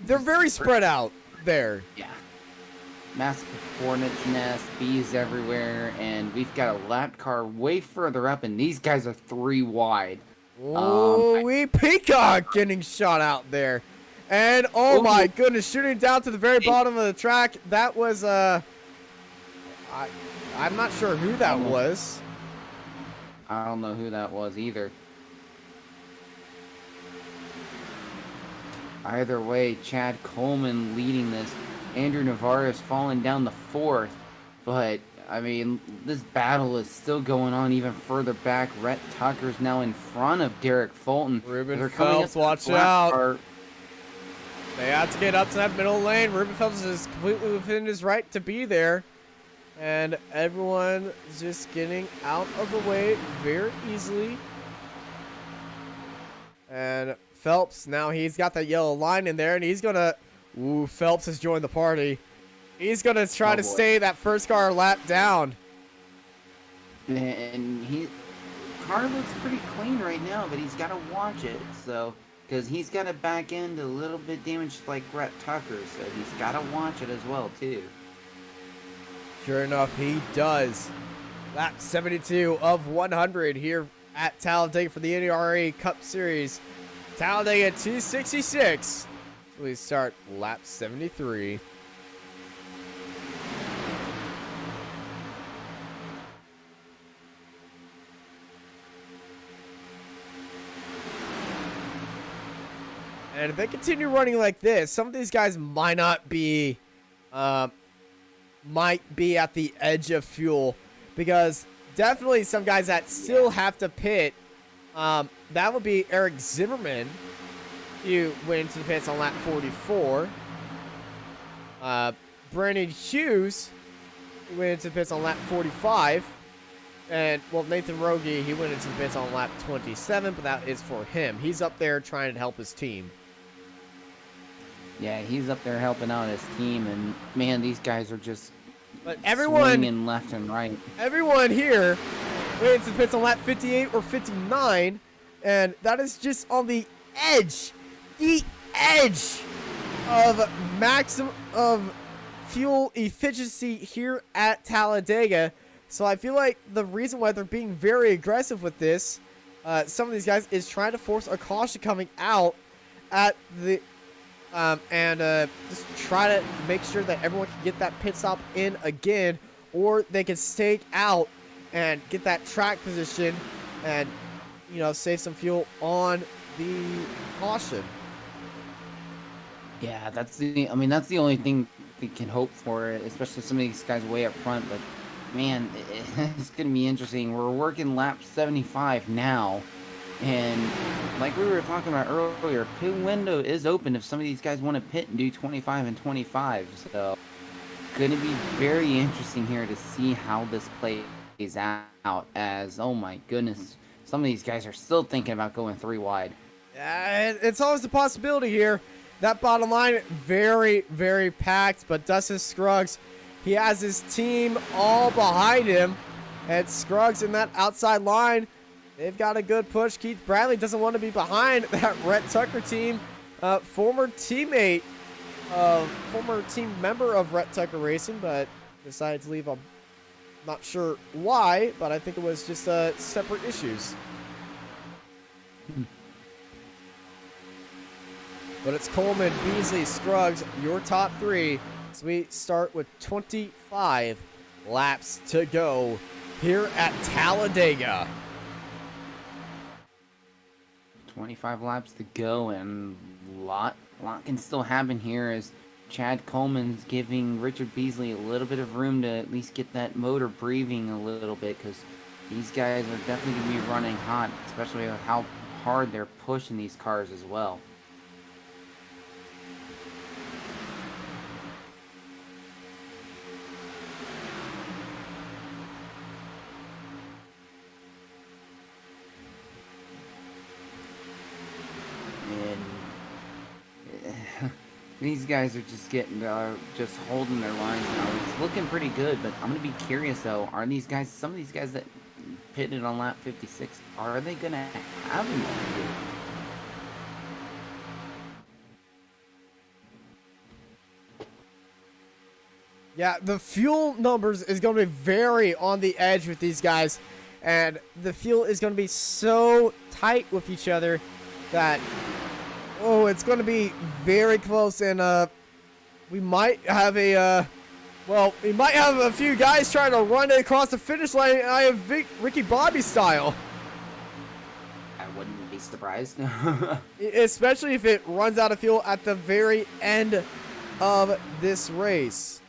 They're very spread out there. Yeah. Massive hornet's nest, bees everywhere, and we've got a lap car way further up, and these guys are 3 wide. Oh, we Peacock getting shot out there. And, oh my goodness, shooting down to the very bottom of the track. That was, I'm not sure who that was. I don't know who that was either. Either way, Chad Coleman leading this. Andrew Navarro is falling down the 4th. But, I mean, this battle is still going on even further back. Rhett Tucker's now in front of Derek Fulton. Ruben Phelps, watch out. Car. They have to get up to that middle lane. Ruben Phelps is completely within his right to be there. And everyone is just getting out of the way very easily. And Phelps, now he's got that yellow line in there, and he's going to... Ooh, Phelps has joined the party. He's going to try to stay that first car lap down. And car looks pretty clean right now, but he's got to watch it. So, because he's got a back end a little bit damaged like Rhett Tucker, so he's got to watch it as well, too. Sure enough, he does. Lap 72 of 100 here at Talladega for the NRE Cup Series. Talladega 266. So we start lap 73. And if they continue running like this, some of these guys might not be... might be at the edge of fuel, because definitely some guys that still have to pit. That would be Eric Zimmerman. You went into the pits on lap 44. Brandon Hughes went into the pits on lap 45. And, well, Nathan Rogie, he went into the pits on lap 27, but that is for him. He's up there trying to help his team. Yeah, he's up there helping out his team, and man, these guys are just swinging left and right. Everyone here went into the pits on lap 58 or 59, and that is just on the edge of maximum of fuel efficiency here at Talladega. So I feel like the reason why they're being very aggressive with this, some of these guys, is trying to force a caution coming out at the just try to make sure that everyone can get that pit stop in again, or they can stake out and get that track position and, you know, save some fuel on the caution. Yeah, that's the only thing we can hope for, especially some of these guys way up front. But man, it's gonna be interesting. We're working lap 75 now. And like we were talking about earlier, pit window is open if some of these guys want to pit and do 25 and 25. So, going to be very interesting here to see how this plays out. As, oh my goodness, some of these guys are still thinking about going 3 wide. It's always a possibility here. That bottom line, very, very packed. But Dustin Scruggs, he has his team all behind him. And Scruggs in that outside line, they've got a good push. Keith Bradley doesn't want to be behind that Rhett Tucker team. Former team member of Rhett Tucker Racing, but decided to leave. I'm not sure why, but I think it was just separate issues. But it's Coleman, Beasley, Scruggs, your top 3. So we start with 25 laps to go here at Talladega. 25 laps to go, and a lot can still happen here as Chad Coleman's giving Richard Beasley a little bit of room to at least get that motor breathing a little bit, because these guys are definitely going to be running hot, especially with how hard they're pushing these cars as well. These guys are just just holding their lines now. It's looking pretty good, but I'm gonna be curious though. Are these guys, some of these guys that pitted on lap 56, are they gonna have enough fuel? Yeah, the fuel numbers is going to be very on the edge with these guys. and the field is going to be so tight with each other that, oh, it's going to be very close, and we might have a we might have a few guys trying to run it across the finish line. I have Ricky Bobby style. I wouldn't be surprised. Especially if it runs out of fuel at the very end of this race.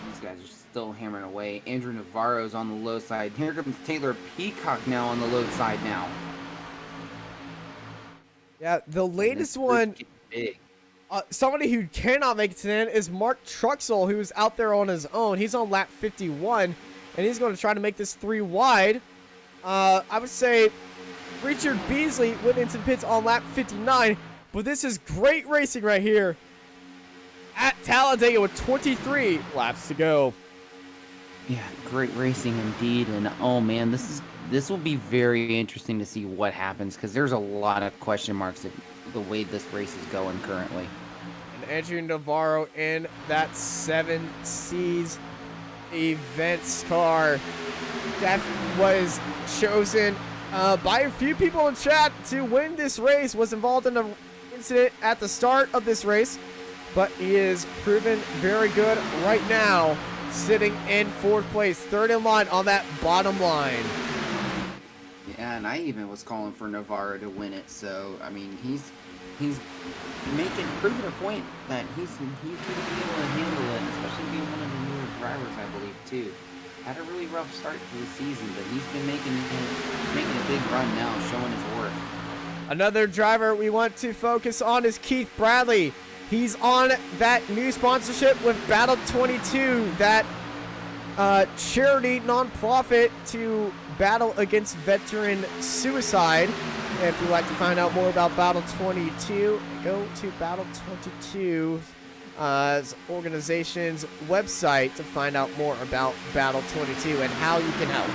These guys are still hammering away. Andrew Navarro's on the low side. Here comes Taylor Peacock now on the low side now. Yeah, the latest one, Big. somebody who cannot make it to the end is Mark Truxell, who's out there on his own. He's on lap 51, and he's going to try to make this 3 wide. I would say Richard Beasley went into the pits on lap 59, but this is great racing right here at Talladega with 23 laps to go. Yeah, great racing indeed, and oh man, this will be very interesting to see what happens, because there's a lot of question marks at the way this race is going currently. And Andrew Navarro in that 7 C's events car that was chosen by a few people in chat to win this race, was involved in an incident at the start of this race, but he is proven very good right now, sitting in 4th place, 3rd in line on that bottom line. Yeah, and I even was calling for Navarro to win it. So I mean, he's proving a point that he can be able to handle it, especially being one of the newer drivers, I believe too. Had a really rough start to the season, but he's been making a big run now, showing his worth. Another driver we want to focus on is Keith Bradley. He's on that new sponsorship with Battle 22, that charity nonprofit to battle against veteran suicide. If you'd like to find out more about Battle 22, go to Battle 22 organization's website to find out more about Battle 22 and how you can help.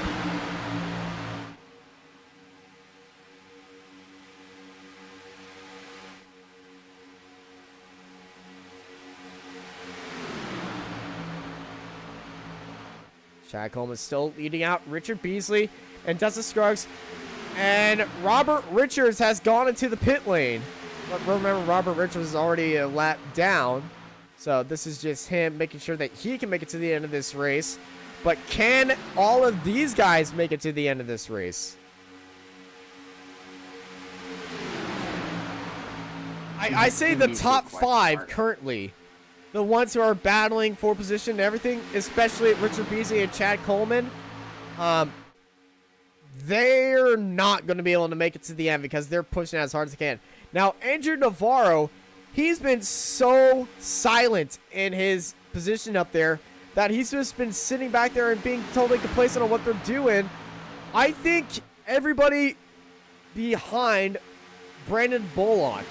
Chad Coleman still leading out Richard Beasley and Dustin Scruggs. And Robert Richards has gone into the pit lane. But remember, Robert Richards is already a lap down. So this is just him making sure that he can make it to the end of this race. But can all of these guys make it to the end of this race? I say the top 5 currently. The ones who are battling for position and everything, especially Richard Beasley and Chad Coleman, they're not going to be able to make it to the end because they're pushing as hard as they can. Now, Andrew Navarro, he's been so silent in his position up there that he's just been sitting back there and being totally complacent on what they're doing. I think everybody behind Brandon Bullock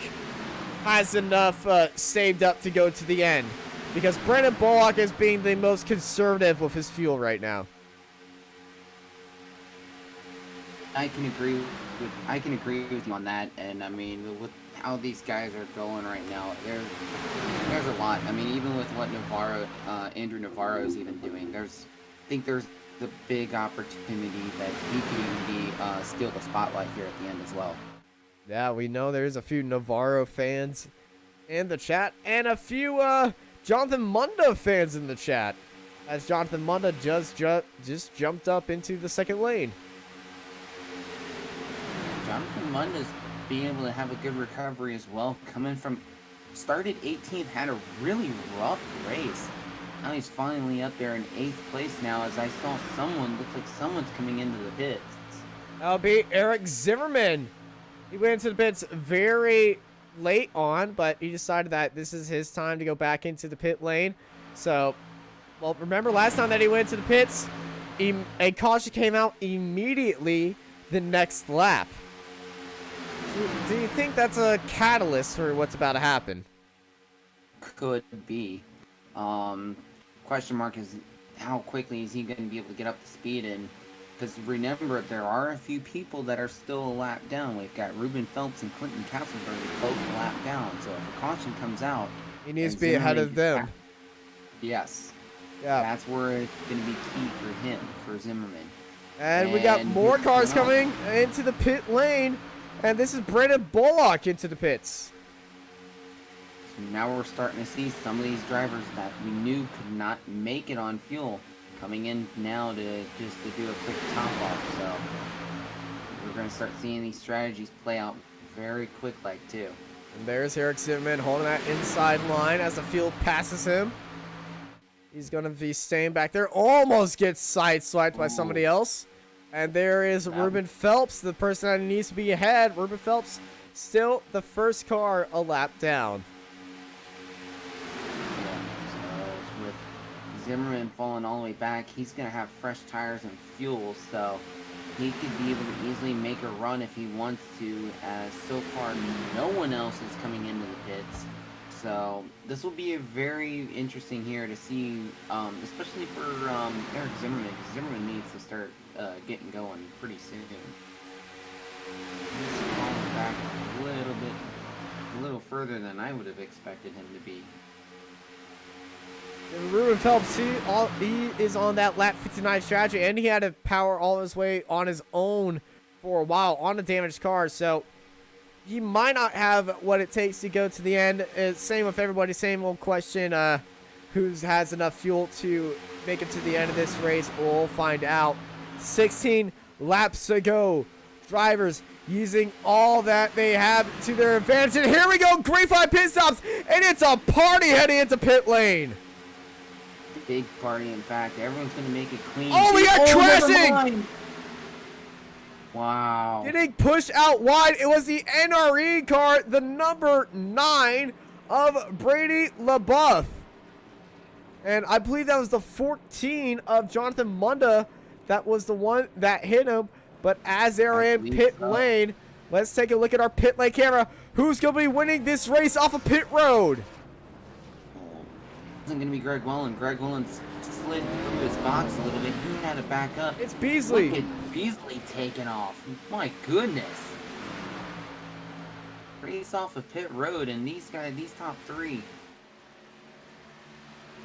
has enough saved up to go to the end, because Brandon Bullock is being the most conservative with his fuel right now. I can agree with you on that, and I mean, with how these guys are going right now, there's a lot. I mean, even with what Andrew Navarro is even doing, I think there's the big opportunity that he can even be steal the spotlight here at the end as well. Yeah, we know there's a few Navarro fans in the chat, and a few Jonathan Munda fans in the chat, as Jonathan Munda just jumped up into the 2nd lane. Jonathan Munda's being able to have a good recovery as well, coming from started 18th, had a really rough race. Now he's finally up there in 8th place now, as I saw looks like someone's coming into the pits. That'll be Eric Zimmerman. He went into the pits very late on, but he decided that this is his time to go back into the pit lane. So, well, remember last time that he went to the pits, a caution came out immediately the next lap. Do you think that's a catalyst for what's about to happen? Could be. Question mark is how quickly is he going to be able to get up to speed, and because remember, there are a few people that are still a lap down. We've got Ruben Phelps and Clinton Castleberg both a lap down. So if a caution comes out, he needs to be ahead of them. Yes. Yeah. That's where it's going to be key for him, for Zimmerman. And we got more he's cars gone. coming into the pit lane. And this is Brandon Bullock into the pits. So now we're starting to see some of these drivers that we knew could not make it on fuel coming in now to just to do a quick top off. So we're going to start seeing these strategies play out very quick like too. And there's Eric Zimmerman holding that inside line as the field passes him. He's going to be staying back there. Almost gets sideswiped by somebody else. And there is Ruben Phelps, the person that needs to be ahead. Ruben Phelps still the first car a lap down. Yeah, so with Zimmerman falling all the way back, he's going to have fresh tires and fuel, so he could be able to easily make a run if he wants to, as so far no one else is coming into the pits. So this will be a very interesting here to see, especially for Eric Zimmerman, because Zimmerman needs to start getting going pretty soon. He's falling back a little further than I would have expected him to be. And Ruben Phelps, he is on that lap 59 strategy, and he had to power all his way on his own for a while on a damaged car, so he might not have what it takes to go to the end. Same with everybody, same old question, who has enough fuel to make it to the end of this race? We'll find out. 16 laps to go. Drivers using all that they have to their advantage. And here we go, green flag pit stops, and it's a party heading into pit lane. Big party, in fact. Everyone's going to make it clean. Oh, we got never crashing! mind. Wow. Getting pushed out wide. It was the NRE car, the number 9 of Brady LaBeouf. And I believe that was the 14 of Jonathan Munda. That was the one that hit him. But as they're in pit lane, let's take a look at our pit lane camera. Who's going to be winning this race off of pit road? Isn't going to be Greg Welland. Greg Welland slid through his box a little bit. He had to back up. It's Beasley. Look at Beasley taking off. My goodness. Race off of pit road, and these guys, these top 3.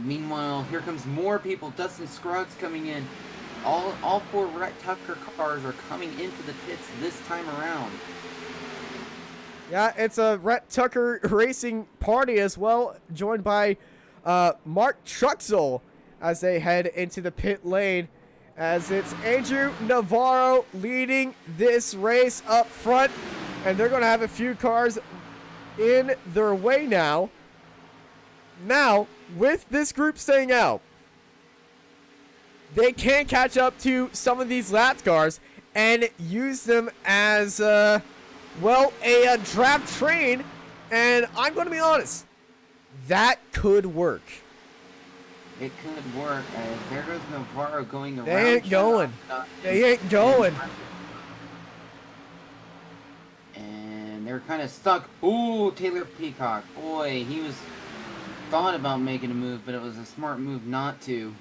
Meanwhile, here comes more people. Dustin Scruggs coming in. All 4 Rhett Tucker cars are coming into the pits this time around. Yeah, it's a Rhett Tucker racing party as well, joined by Mark Truxell as they head into the pit lane, as it's Andrew Navarro leading this race up front, and they're going to have a few cars in their way now. Now, with this group staying out, they can catch up to some of these lap cars and use them as, a draft train, and I'm going to be honest, that could work. It could work, as there goes Navarro going around. They ain't going. They ain't going. And they're kind of stuck. Ooh, Taylor Peacock. Boy, he was thought about making a move, but it was a smart move not to.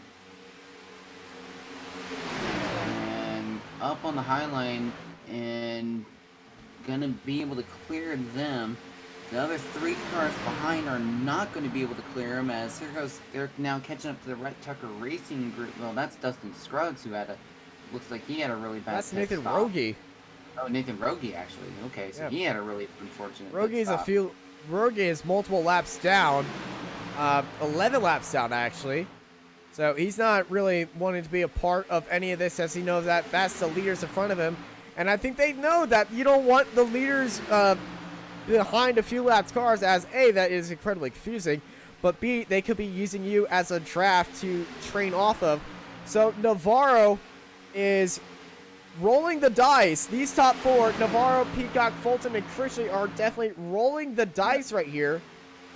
And up on the high line, and gonna be able to clear them. The other 3 cars behind are not going to be able to clear them, as here goes, they're now catching up to the Rhett Tucker Racing Group. Well, that's Dustin Scruggs, who had looks like he had a really bad That's pit Nathan stop. Rogie. Oh, Nathan Rogie, actually. Okay, so Yeah. he had a really unfortunate pit Rogie stop. is multiple laps down, 11 laps down actually. So he's not really wanting to be a part of any of this, as he knows that that's the leaders in front of him. And I think they know that you don't want the leaders behind a few laps cars, as A, that is incredibly confusing, but B, they could be using you as a draft to train off of. So Navarro is rolling the dice. These top 4, Navarro, Peacock, Fulton, and Critchley, are definitely rolling the dice right here,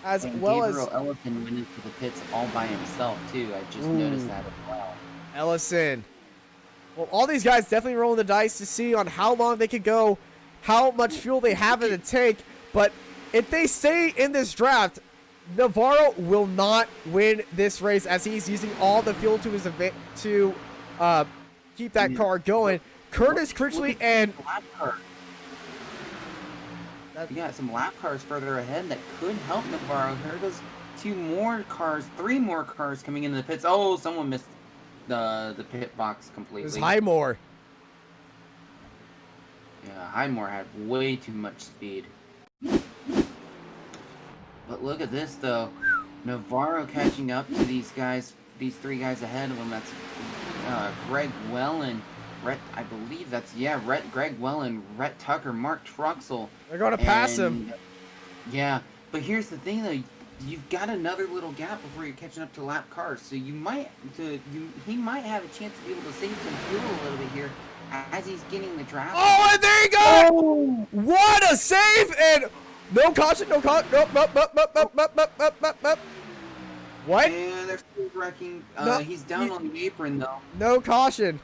as and well Gabriel as Ellison went into the pits all by himself, too. I just noticed that as well. Ellison. Well, all these guys definitely rolling the dice to see on how long they could go, how much fuel they have in the tank. But if they stay in this draft, Navarro will not win this race, as he's using all the fuel to his to keep that car going. Curtis Critchley and Lap car. You got some lap cars further ahead that could help Navarro. Here goes three more cars coming into the pits. Oh, someone missed the pit box completely. It was Highmore. Yeah, Highmore had way too much speed. But look at this though. Navarro catching up to these guys, these three guys ahead of him. That's Greg Wellen, I believe that's, Greg Wellen, Rhett Tucker, Mark Truxell. They're going to pass him. Yeah, but here's the thing though. You've got another little gap before you're catching up to lap cars, so he might have a chance to be able to save some fuel a little bit here as he's getting the draft. Oh, and there you go! Oh. What a save! And no caution, no caution. Nope. What? And they're still wrecking. No, he's down on the apron though. No caution.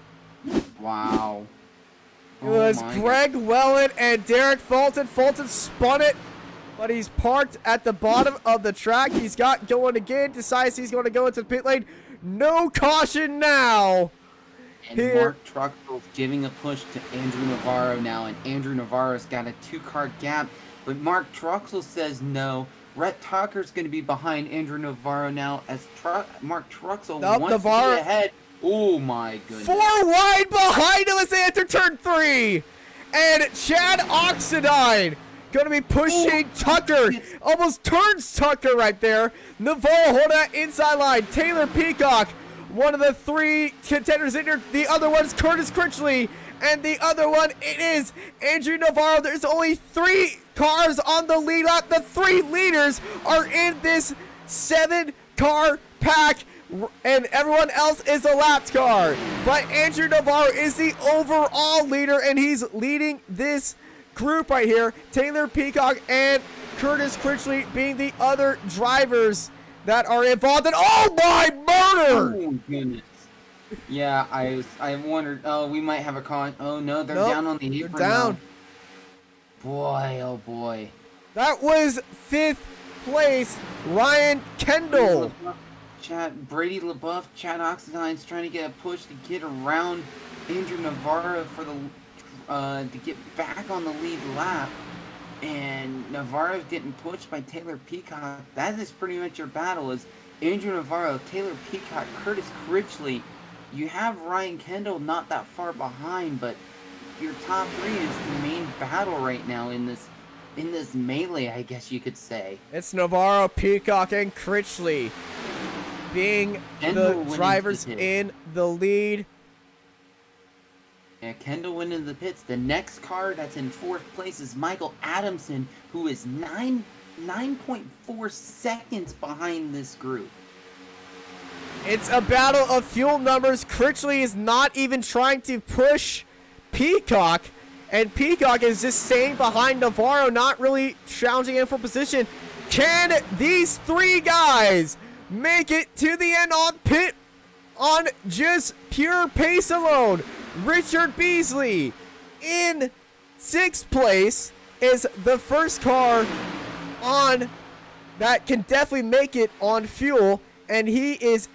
Wow. It was Greg Wellen and Derek Fulton. Fulton spun it, but he's parked at the bottom of the track. He's got going again. Decides he's going to go into the pit lane. No caution now. And Mark Truxell's giving a push to Andrew Navarro now, and Andrew Navarro's got a 2-car gap, but Mark Truxell says no. Rhett Tucker's going to be behind Andrew Navarro now as Mark Truxell wants to get ahead. Oh my goodness. 4 wide behind him as they enter turn 3. And Chad Oxidine going to be pushing Tucker. Almost turns Tucker right there. Navarro holding that inside line. Taylor Peacock, one of the 3 contenders in here. The other one's Curtis Critchley. And the other one, it is Andrew Navarro. There's only 3 cars on the lead lap. The 3 leaders are in this 7-car pack, and everyone else is a lapped car. But Andrew Navarro is the overall leader, and he's leading this group right here. Taylor Peacock and Curtis Critchley being the other drivers that are involved. And oh my murder! Oh goodness. Yeah, I wondered. Oh, we might have a con. Oh no, they're down on the apron. They're down. Now. Boy, oh boy. That was 5th place, Ryan Kendall. Brady LaBeouf, Chad Oxidine's trying to get a push to get around Andrew Navarro for the to get back on the lead lap. And Navarro's getting pushed by Taylor Peacock. That is pretty much your battle, is Andrew Navarro, Taylor Peacock, Curtis Critchley. You have Ryan Kendall not that far behind, but your top 3 is the main battle right now in this melee, I guess you could say. It's Navarro, Peacock, and Critchley being Kendall the drivers in the lead. Yeah, Kendall went into the pits. The next car that's in 4th place is Michael Adamson, who is 9.4 seconds behind this group. It's a battle of fuel numbers. Critchley is not even trying to push Peacock, and Peacock is just staying behind Navarro, not really challenging him for position. Can these 3 guys make it to the end on pit on just pure pace alone? Richard Beasley in 6th place is the first car on that can definitely make it on fuel, and he's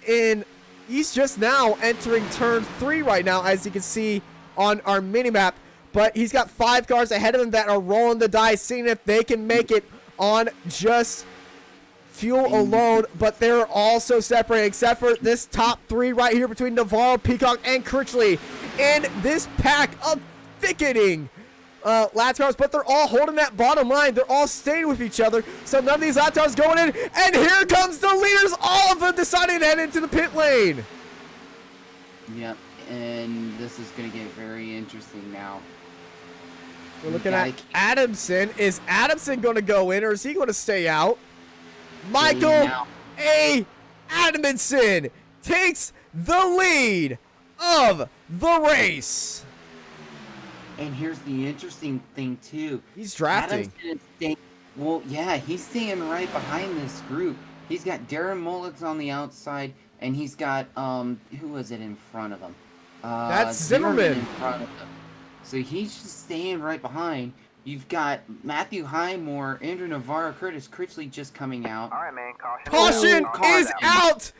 just now entering turn 3 right now, as you can see on our mini-map. But he's got 5 cars ahead of him that are rolling the dice, seeing if they can make it on just fuel alone. But they're also separated, except for this top 3 right here between Navarro, Peacock, and Critchley in this pack of thickening lap cars. But they're all holding that bottom line. They're all staying with each other. So none of these lap cars going in. And here comes the leaders, all of them deciding to head into the pit lane. Yep, and this is going to get very interesting now. We're looking at Adamson. Is Adamson going to go in, or is he going to stay out? Michael A. Adamson takes the lead of the race. And here's the interesting thing, too. He's drafting. He's staying right behind this group. He's got Darren Mullins on the outside, and he's got, who was it in front of him? That's Zimmerman in front of him. So he's just staying right behind. You've got Matthew Highmore, Andrew Navarro, Curtis Critchley just coming out. All right, man. Caution is out!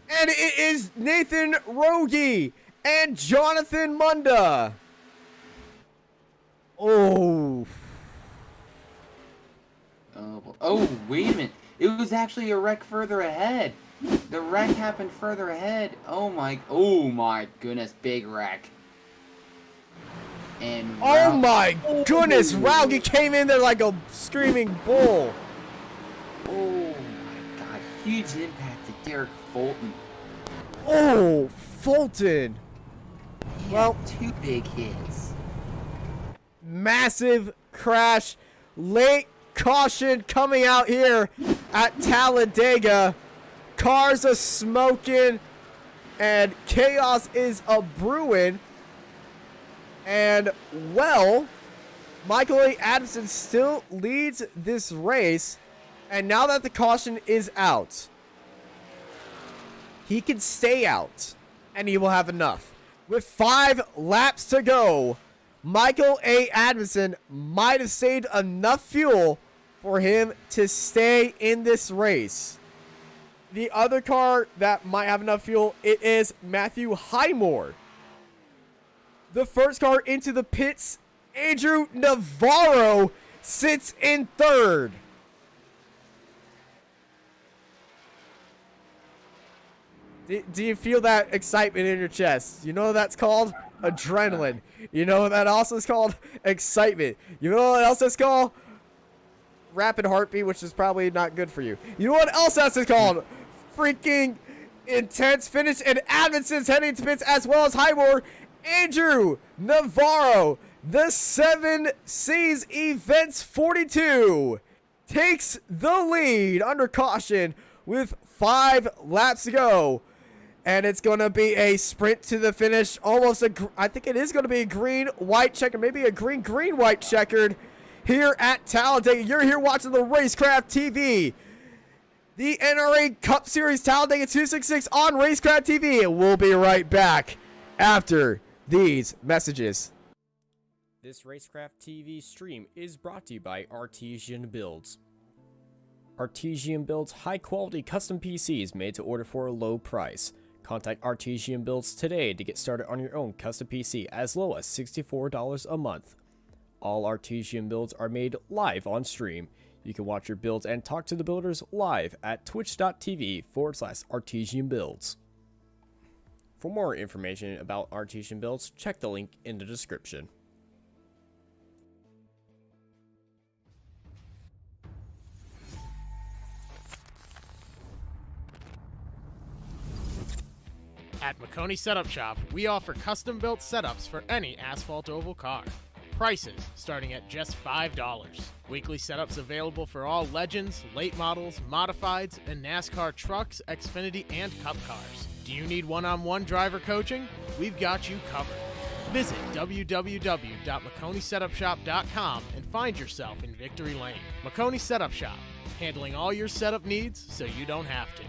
And it is Nathan Rogie and Jonathan Munda. Oh, wait a minute. It was actually a wreck further ahead. The wreck happened further ahead. Oh my goodness, big wreck. And Oh my goodness, Rauge came in there like a screaming bull. Oh my god, huge impact to Derek Fulton. Oh, Fulton. He Well, had 2 big hits. Massive crash. Late caution coming out here at Talladega. Cars are smoking and chaos is a brewing. And, well, Michael A. Adamson still leads this race. And now that the caution is out, he can stay out. And he will have enough. With 5 laps to go, Michael A. Adamson might have saved enough fuel for him to stay in this race. The other car that might have enough fuel, it is Matthew Highmore. The first car into the pits, Andrew Navarro, sits in 3rd. Do you feel that excitement in your chest? You know what that's called? Adrenaline. You know what that also is called? Excitement. You know what else is called? Rapid heartbeat, which is probably not good for you. You know what else that's called? Freaking intense finish. And Adamson's heading to pits as well as Highmore. Andrew Navarro, the 7 C's Events 42, takes the lead under caution with 5 laps to go. And it's going to be a sprint to the finish. Almost I think it is going to be a green-white checker. Maybe a green-white checkered here at Talladega. You're here watching the Racecraft TV. The NRE Cup Series Talladega 266 on Racecraft TV. And we'll be right back after these messages. This Racecraft TV stream is brought to you by Artesian Builds. Artesian builds high-quality custom PCs made to order for a low price. Contact Artesian Builds today to get started on your own custom PC as low as $64 a month. All Artesian builds are made live on stream. You can watch your builds and talk to the builders live at twitch.tv/Artesian Builds. For more information about Artesian Builds, check the link in the description. At McConey Setup Shop, we offer custom-built setups for any asphalt oval car. Prices starting at just $5. Weekly setups available for all Legends, late models, modifieds, and NASCAR trucks, Xfinity, and Cup cars. Do you need one-on-one driver coaching? We've got you covered. Visit www.McConeySetupShop.com and find yourself in Victory Lane. McConey Setup Shop, handling all your setup needs so you don't have to.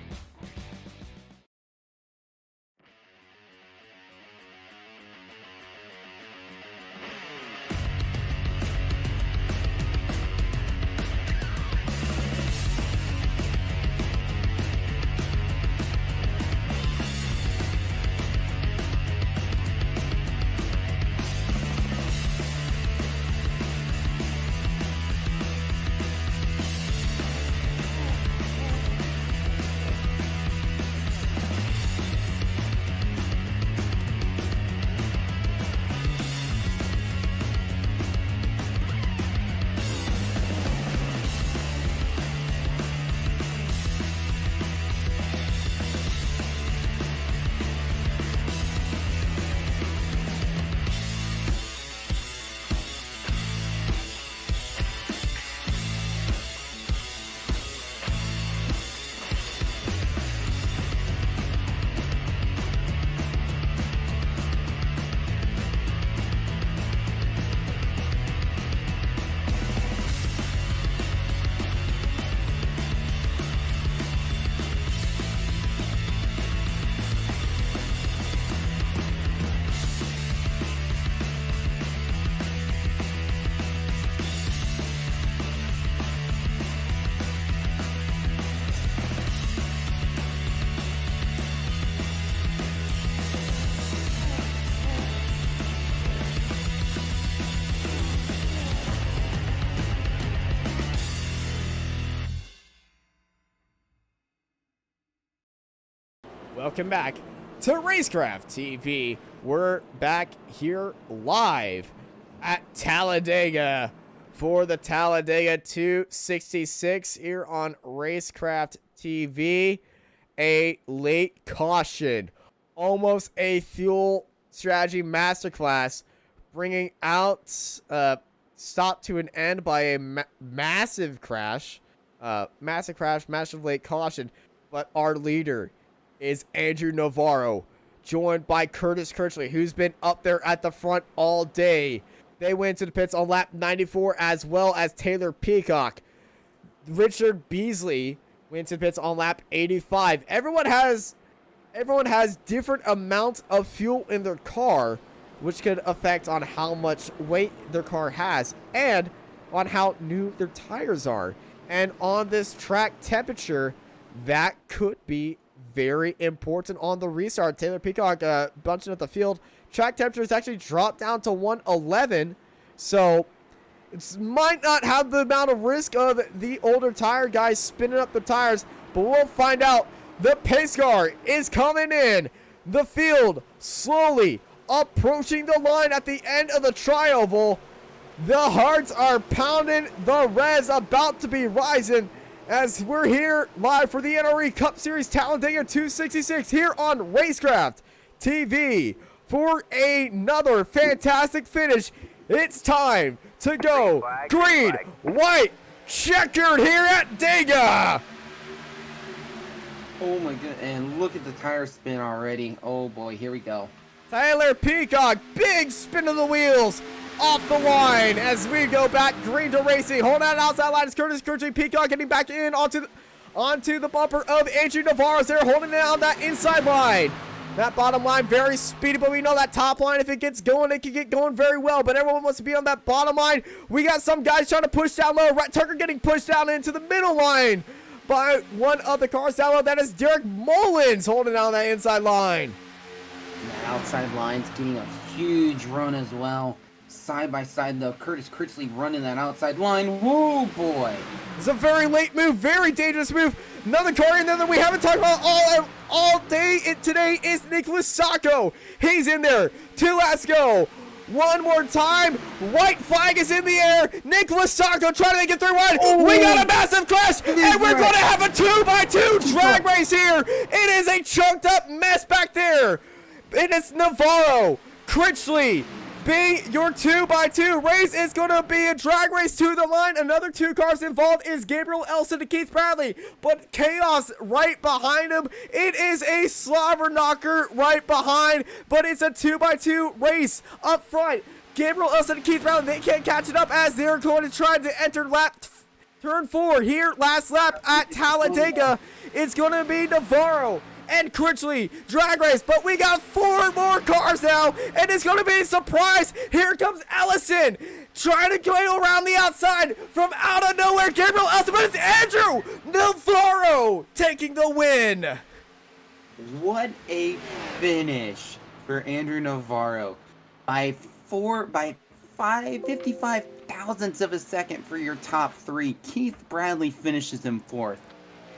Welcome back to Racecraft TV. We're back here live at Talladega for the Talladega 266 here on Racecraft TV. A late caution, almost a fuel strategy masterclass, bringing out stop to an end by a massive crash, massive late caution. But our leader is Andrew Navarro, joined by Curtis Kirchley, who's been up there at the front all day. They went to the pits on lap 94, as well as Taylor Peacock. Richard Beasley went to the pits on lap 85. Everyone has different amounts of fuel in their car, which could affect on how much weight their car has and on how new their tires are. And on this track temperature, that could be very important on the restart. Taylor Peacock bunching at the field. Track temperature has actually dropped down to 111, so it might not have the amount of risk of the older tire guys spinning up the tires, but we'll find out. The pace car is coming in. The field slowly approaching the line at the end of the tri-oval. The hearts are pounding. The res about to be rising as we're here live for the NRE Cup Series Talladega 266 here on Racecraft TV for another fantastic finish. It's time to go green, white, checkered here at Dega. Oh my god, and look at the tire spin already. Oh boy, here we go. Taylor Peacock, big spin of the wheels off the line as we go back green to racing. Holding out outside line is Curtis Kirchley. Peacock getting back in onto the bumper of Andrew Navarro. They're holding it on that inside line. That bottom line very speedy, but we know that top line, if it gets going, it can get going very well. But everyone wants to be on that bottom line. We got some guys trying to push down low. Rhett Tucker getting pushed down into the middle line by one of the cars down low. That is Derek Mullins holding down that inside line. The outside line's getting a huge run as well. Side by side, though, Curtis Critchley running that outside line. Whoa, boy. It's a very late move, very dangerous move. Another car in there that we haven't talked about all day today is Nicholas Sacco. He's in there. 2 laps go. One more time. White flag is in the air. Nicholas Sacco trying to get through one. Oh, we got a massive crash, and we're going to have a 2x2 drag race here. It is a chunked up mess back there. It is Navarro, Critchley, being your 2x2 race. Is going to be a drag race to the line. Another 2 cars involved is Gabriel Elson and Keith Bradley, but chaos right behind him. It is a slobber knocker right behind, but it's a 2x2 race up front. Gabriel Elson and Keith Bradley, they can't catch it up as they're going to try to enter turn 4 here, last lap at Talladega. It's going to be Navarro and Critchley drag race, but we got 4 more cars now, and it's going to be a surprise. Here comes Ellison trying to go around the outside from out of nowhere. Gabriel Ellison, but it's Andrew Navarro taking the win. What a finish for Andrew Navarro by 55 thousandths of a second for your top 3. Keith Bradley finishes him 4th.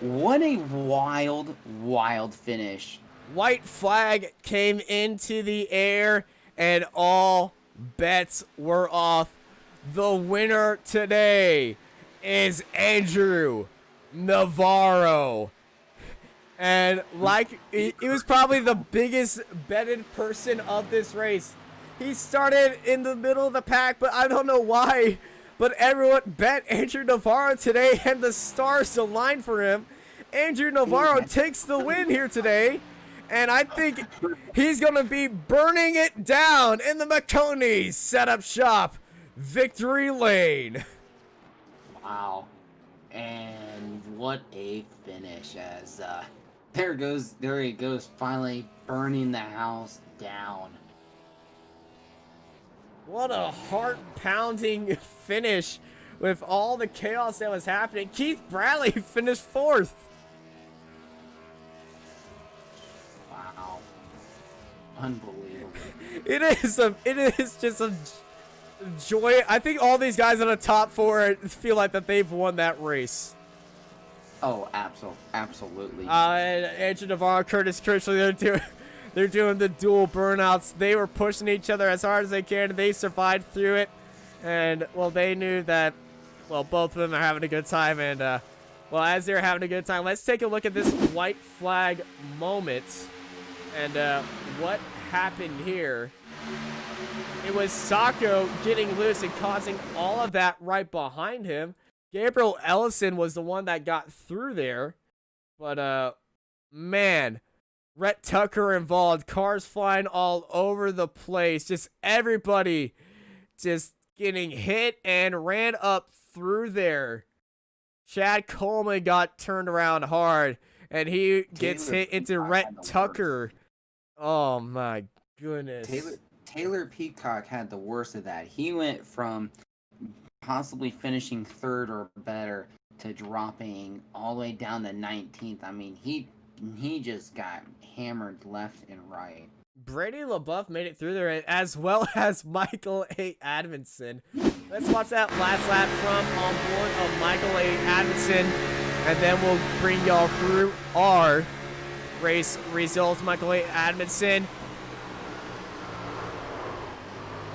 What a wild, wild finish. White flag came into the air and all bets were off. The winner today is Andrew Navarro. And like, it was probably the biggest betted person of this race. He started in the middle of the pack, but I don't know why. But everyone bet Andrew Navarro today, and the stars aligned for him. Andrew Navarro takes the win here today, and I think he's going to be burning it down in the McConey setup shop victory lane. Wow. And what a finish as there he goes, finally burning the house down. What a heart-pounding finish with all the chaos that was happening. Keith Bradley finished 4th. Wow. Unbelievable. It is just a joy. I think all these guys in the top 4 feel like that they've won that race. Oh, absolutely. And Andrew Navarro, Curtis Critchley, they're doing the dual burnouts. They were pushing each other as hard as they can. And they survived through it, and well, they knew that. Well, both of them are having a good time, and well, as they're having a good time, let's take a look at this white flag moment and what happened here. It was Sacco getting loose and causing all of that right behind him. Gabriel Ellison was the one that got through there. But, man, Rhett Tucker involved. Cars flying all over the place. Just everybody just getting hit and ran up through there. Chad Coleman got turned around hard, and he gets hit into Rhett Tucker. Oh, my goodness. Taylor Peacock had the worst of that. He went from possibly finishing third or better to dropping all the way down to 19th. I mean, he just got hammered left and right. Brady LaBeouf made it through there, as well as Michael A. Adamson. Let's watch that last lap from on board of Michael A. Adamson, and then we'll bring y'all through our race results. Michael A. Adamson.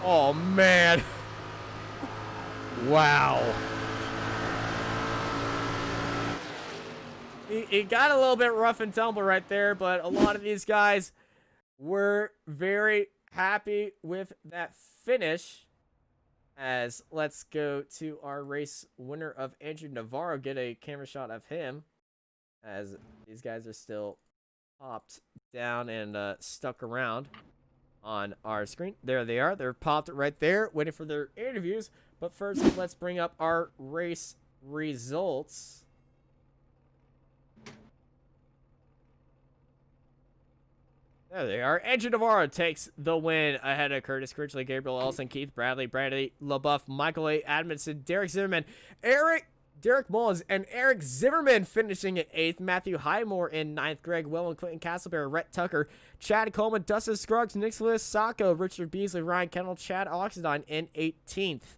Oh, man. Wow. It got a little bit rough and tumble right there, but a lot of these guys were very happy with that finish. As let's go to our race winner of Andrew Navarro, get a camera shot of him, as these guys are still popped down and stuck around on our screen. There they are. They're popped right there, waiting for their interviews. But first, let's bring up our race results. There they are. Andrew Navarro takes the win ahead of Curtis Critchley, Gabriel Ellison, Keith Bradley, Bradley LaBeouf, Michael A. Adamson, Derek Zimmerman, Derek Mullins, and Eric Zimmerman finishing at 8th. Matthew Highmore in 9th. Greg Will and Clinton Castleberry, Rhett Tucker, Chad Coleman, Dustin Scruggs, Nicholas Sacco, Richard Beasley, Ryan Kendall, Chad Oxidine in 18th.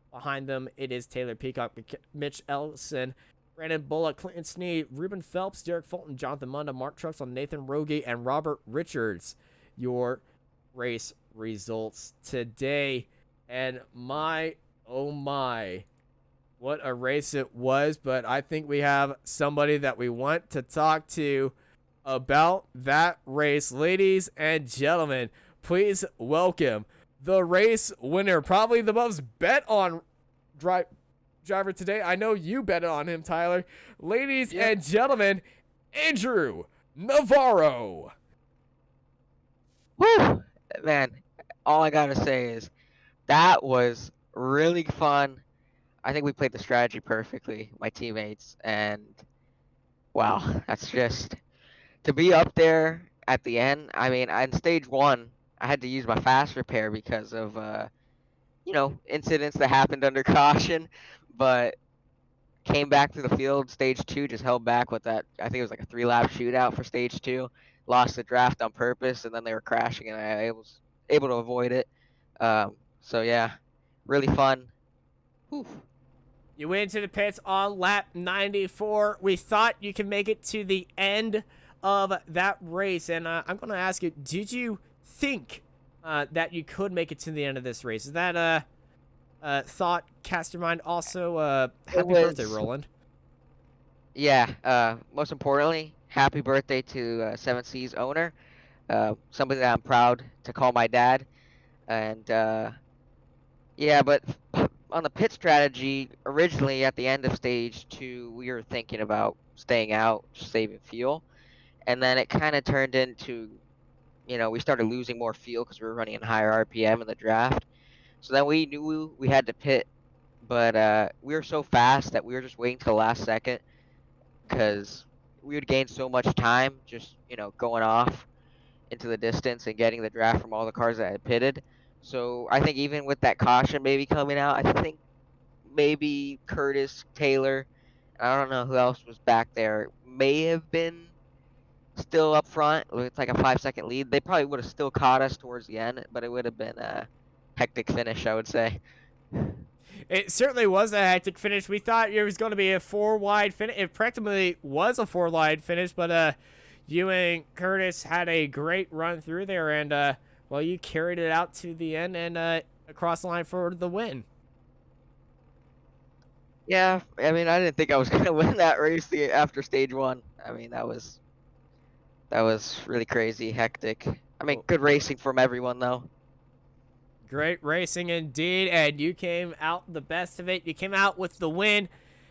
Behind them, it is Taylor Peacock, Mitch Ellison, Brandon Bullock, Clinton Sneed, Ruben Phelps, Derek Fulton, Jonathan Munda, Mark Truxell, Nathan Rogie, and Robert Richards. Your race results today. And my, oh my, what a race it was. But I think we have somebody that we want to talk to about that race. Ladies and gentlemen, please welcome the race winner, probably the most bet on driver today. I know you bet on him, Tyler. Ladies and gentlemen, Andrew Navarro. Woo! Man, all I gotta say is that was really fun. I think we played the strategy perfectly, my teammates, and wow, that's just to be up there at the end. I mean, in stage 1, I had to use my fast repair because of incidents that happened under caution, but came back to the field. Stage 2 just held back with that. I think it was like a 3-lap shootout for stage 2. Lost the draft on purpose, and then they were crashing, and I was able to avoid it. So yeah, really fun. Whew. You went into the pits on lap 94. We thought you could make it to the end of that race, and I'm going to ask you, did you think that you could make it to the end of this race? Is that thought cast your mind? Also, happy birthday, Roland. Yeah, most importantly, happy birthday to 7C's owner, somebody that I'm proud to call my dad. And yeah, but on the pit strategy, originally at the end of stage 2, we were thinking about staying out, just saving fuel. And then it kind of turned into, we started losing more fuel because we were running in higher RPM in the draft. So then we knew we had to pit, but we were so fast that we were just waiting till the last second because we would gain so much time just, going off into the distance and getting the draft from all the cars that had pitted. So I think even with that caution maybe coming out, I think maybe Curtis, Taylor, I don't know who else was back there, may have been still up front with like a 5-second lead. They probably would have still caught us towards the end, but it would have been a hectic finish, I would say. It certainly was a hectic finish. We thought it was going to be a 4-wide finish. It practically was a 4-wide finish, but you and Curtis had a great run through there, and well, you carried it out to the end and across the line for the win. Yeah, I mean, I didn't think I was gonna win that race after stage 1. I mean, that was really crazy, hectic. I mean, good racing from everyone though. Great racing indeed, and you came out the best of it. You came out with the win.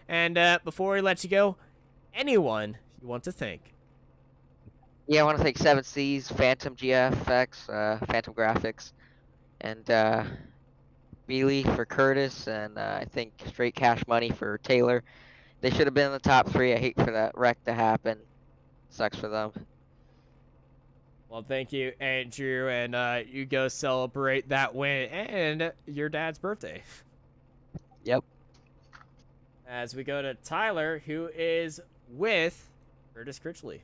And before we let you go, anyone you want to thank? Yeah, I want to thank 7Cs, Phantom GFX, Phantom Graphics, and Beely for Curtis, and I think Straight Cash Money for Taylor. They should have been in the top 3. I hate for that wreck to happen. Sucks for them. Well, thank you, Andrew, and you go celebrate that win and your dad's birthday. Yep. As we go to Tyler, who is with Curtis Critchley.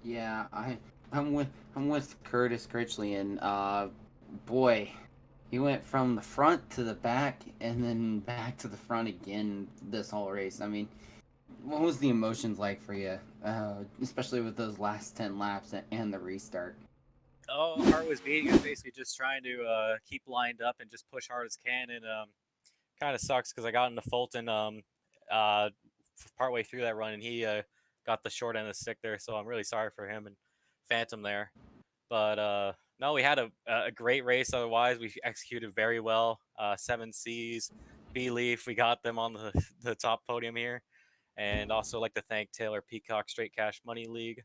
Yeah, I'm with Curtis Critchley, and boy, he went from the front to the back and then back to the front again this whole race. I mean, what was the emotions like for you, especially with those last 10 laps and the restart? Oh, heart was beating. It was basically just trying to keep lined up and just push hard as can. And kind of sucks because I got into Fulton partway through that run, and he got the short end of the stick there. So I'm really sorry for him and Phantom there. But no, we had a great race. Otherwise, we executed very well. 7Cs, B-Leaf, we got them on the top podium here. And also like to thank Taylor Peacock Straight Cash Money League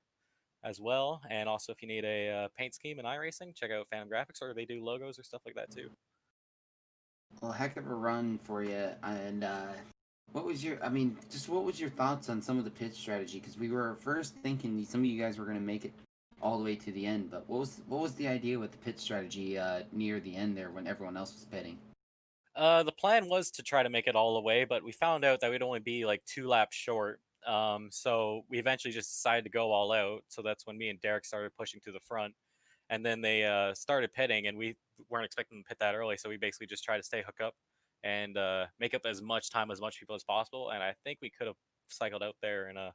as well. And also, if you need a paint scheme in iRacing, check out Phantom Graphics, or they do logos or stuff like that too. Well, heck of a run for you. And what was your thoughts on some of the pit strategy? Because we were first thinking some of you guys were going to make it all the way to the end, but what was the idea with the pit strategy near the end there when everyone else was pitting? The plan was to try to make it all the way, but we found out that we'd only be like 2 laps short. So we eventually just decided to go all out. So that's when me and Derek started pushing to the front, and then they started pitting, and we weren't expecting to pit that early. So we basically just tried to stay hook up and make up as much time as much people as possible. And I think we could have cycled out there in a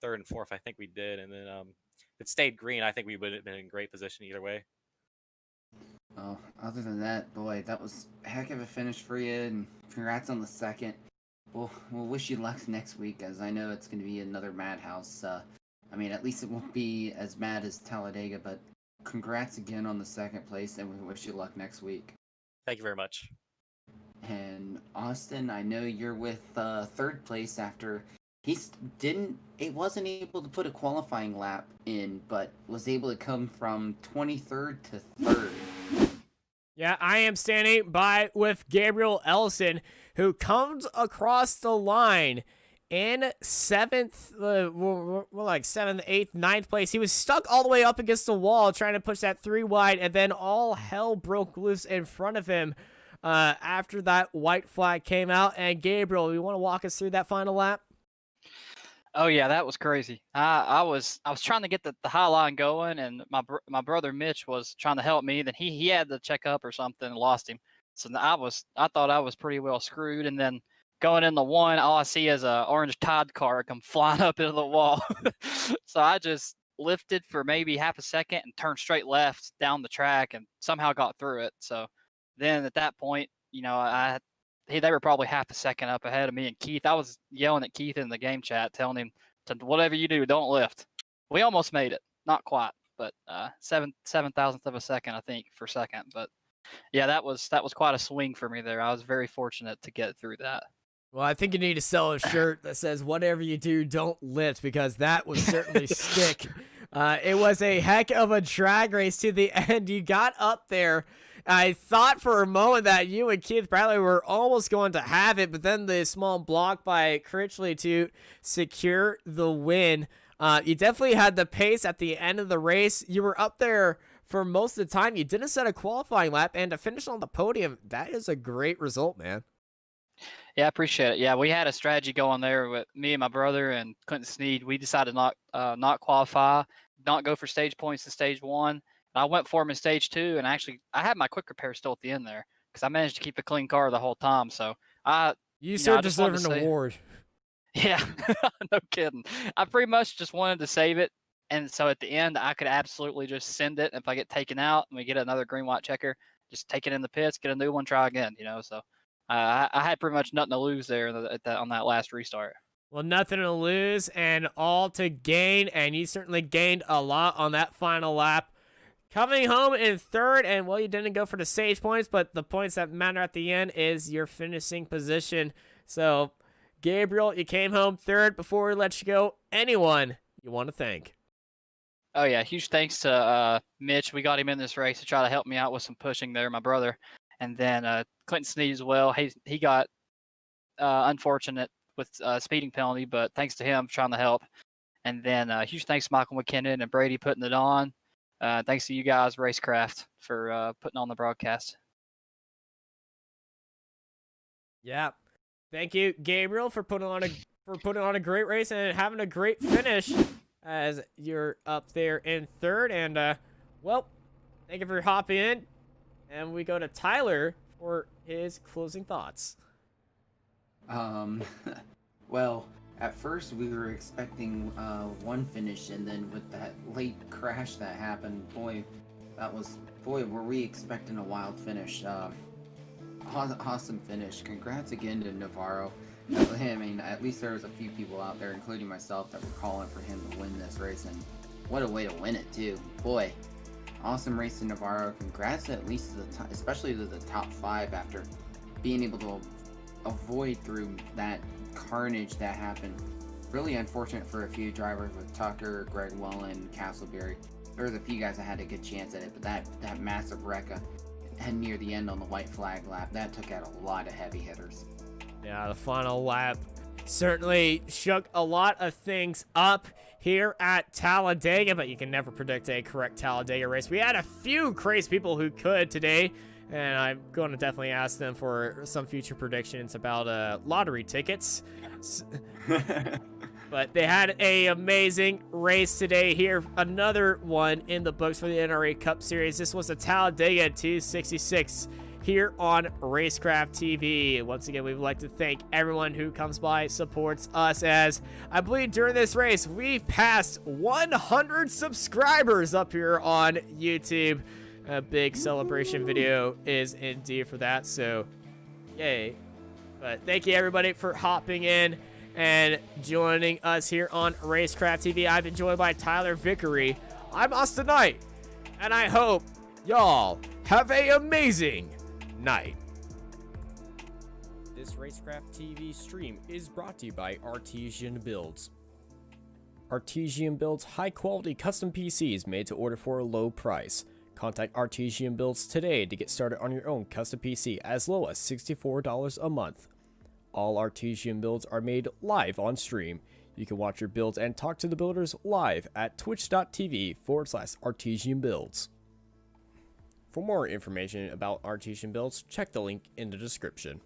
3rd and 4th. I think we did, and then if it stayed green, I think we would have been in great position either way. Oh, other than that, boy, that was a heck of a finish for you, and congrats on the second. We'll wish you luck next week, as I know it's going to be another madhouse. I mean, at least it won't be as mad as Talladega, but congrats again on the second place, and we wish you luck next week. Thank you very much. And Austin, I know you're with 3rd place after wasn't able to put a qualifying lap in, but was able to come from 23rd to 3rd. Yeah, I am standing by with Gabriel Ellison, who comes across the line in 7th, like 7th, 8th, 9th place. He was stuck all the way up against the wall trying to push that 3 wide, and then all hell broke loose in front of him after that white flag came out. And Gabriel, you want to walk us through that final lap? Oh yeah, that was crazy. I was trying to get the high line going, and my brother Mitch was trying to help me. Then he had to check up or something and lost him. So I thought I was pretty well screwed. And then going in the one, all I see is a orange Tide car come flying up into the wall. So I just lifted for maybe half a second and turned straight left down the track and somehow got through it. So then at that point, they were probably half a second up ahead of me and Keith. I was yelling at Keith in the game chat, telling him to whatever you do, don't lift. We almost made it, not quite, but 7/7,000th of a second, I think, for second. But yeah, that was quite a swing for me there. I was very fortunate to get through that. Well, I think you need to sell a shirt that says "Whatever you do, don't lift," because that would certainly stick. It was a heck of a drag race to the end. You got up there. I thought for a moment that you and Keith Bradley were almost going to have it, but then the small block by Critchley to secure the win. You definitely had the pace at the end of the race. You were up there for most of the time. You didn't set a qualifying lap, and to finish on the podium, that is a great result, man. Yeah, I appreciate it. Yeah, we had a strategy going there with me and my brother and Clinton Sneed. We decided not qualify, not go for stage points in stage 1. I went for him in stage 2, and actually I had my quick repair still at the end there. because I managed to keep a clean car the whole time. So You know, sir I just wanted deserve an to say- award. yeah, no kidding. I pretty much just wanted to save it, and so at the end I could absolutely just send it. If I get taken out and we get another green white checker, just take it in the pits, get a new one, try again. You know, so I had pretty much nothing to lose there on that last restart. Well, nothing to lose and all to gain, and you certainly gained a lot on that final lap. Coming home in third, and well, you didn't go for the stage points, but the points that matter at the end is your finishing position. So, Gabriel, you came home third. Before we let you go, anyone you want to thank? Oh yeah, huge thanks to Mitch. We got him in this race to try to help me out with some pushing there, my brother, and then Clinton Sneed as well. He got unfortunate with speeding penalty, but thanks to him for trying to help. And then huge thanks to Michael McKinnon and Brady putting it on. Thanks to you guys, Racecraft, for putting on the broadcast. Yeah, thank you, Gabriel, for putting on a great race and having a great finish as you're up there in third. And well, thank you for hopping in. And we go to Tyler for his closing thoughts. Well, at first we were expecting one finish, and then with that late crash that happened, boy, were we expecting a wild finish. Awesome finish. Congrats again to Navarro. I mean, at least there was a few people out there, including myself, that were calling for him to win this race, and what a way to win it too. Boy, awesome race to Navarro. Congrats at least to the especially to the top 5 after being able to avoid through that carnage that happened. Really unfortunate for a few drivers with Tucker, Greg Welland, Castleberry. There was a few guys that had a good chance at it, but that massive wreck had near the end on the white flag lap, that took out a lot of heavy hitters. Yeah, the final lap certainly shook a lot of things up here at Talladega, but you can never predict a correct Talladega race. We had a few crazy people who could today, and I'm going to definitely ask them for some future predictions about lottery tickets. But they had an amazing race today here. Another one in the books for the NRE Cup Series. This was a Talladega 266 here on Racecraft TV. Once again, we would like to thank everyone who comes by, supports us, as I believe during this race, we passed 100 subscribers up here on YouTube. A big celebration video is indeed for that, so yay. But thank you everybody for hopping in and joining us here on Racecraft TV. I've been joined by Tyler Vickery. I'm Austin Knight, and I hope y'all have an amazing night. This Racecraft TV stream is brought to you by Artesian Builds. Artesian builds high-quality custom PCs made to order for a low price. Contact Artesian Builds today to get started on your own custom PC as low as $64 a month. All Artesian builds are made live on stream. You can watch your builds and talk to the builders live at twitch.tv/Artesian Builds. For more information about Artesian Builds, check the link in the description.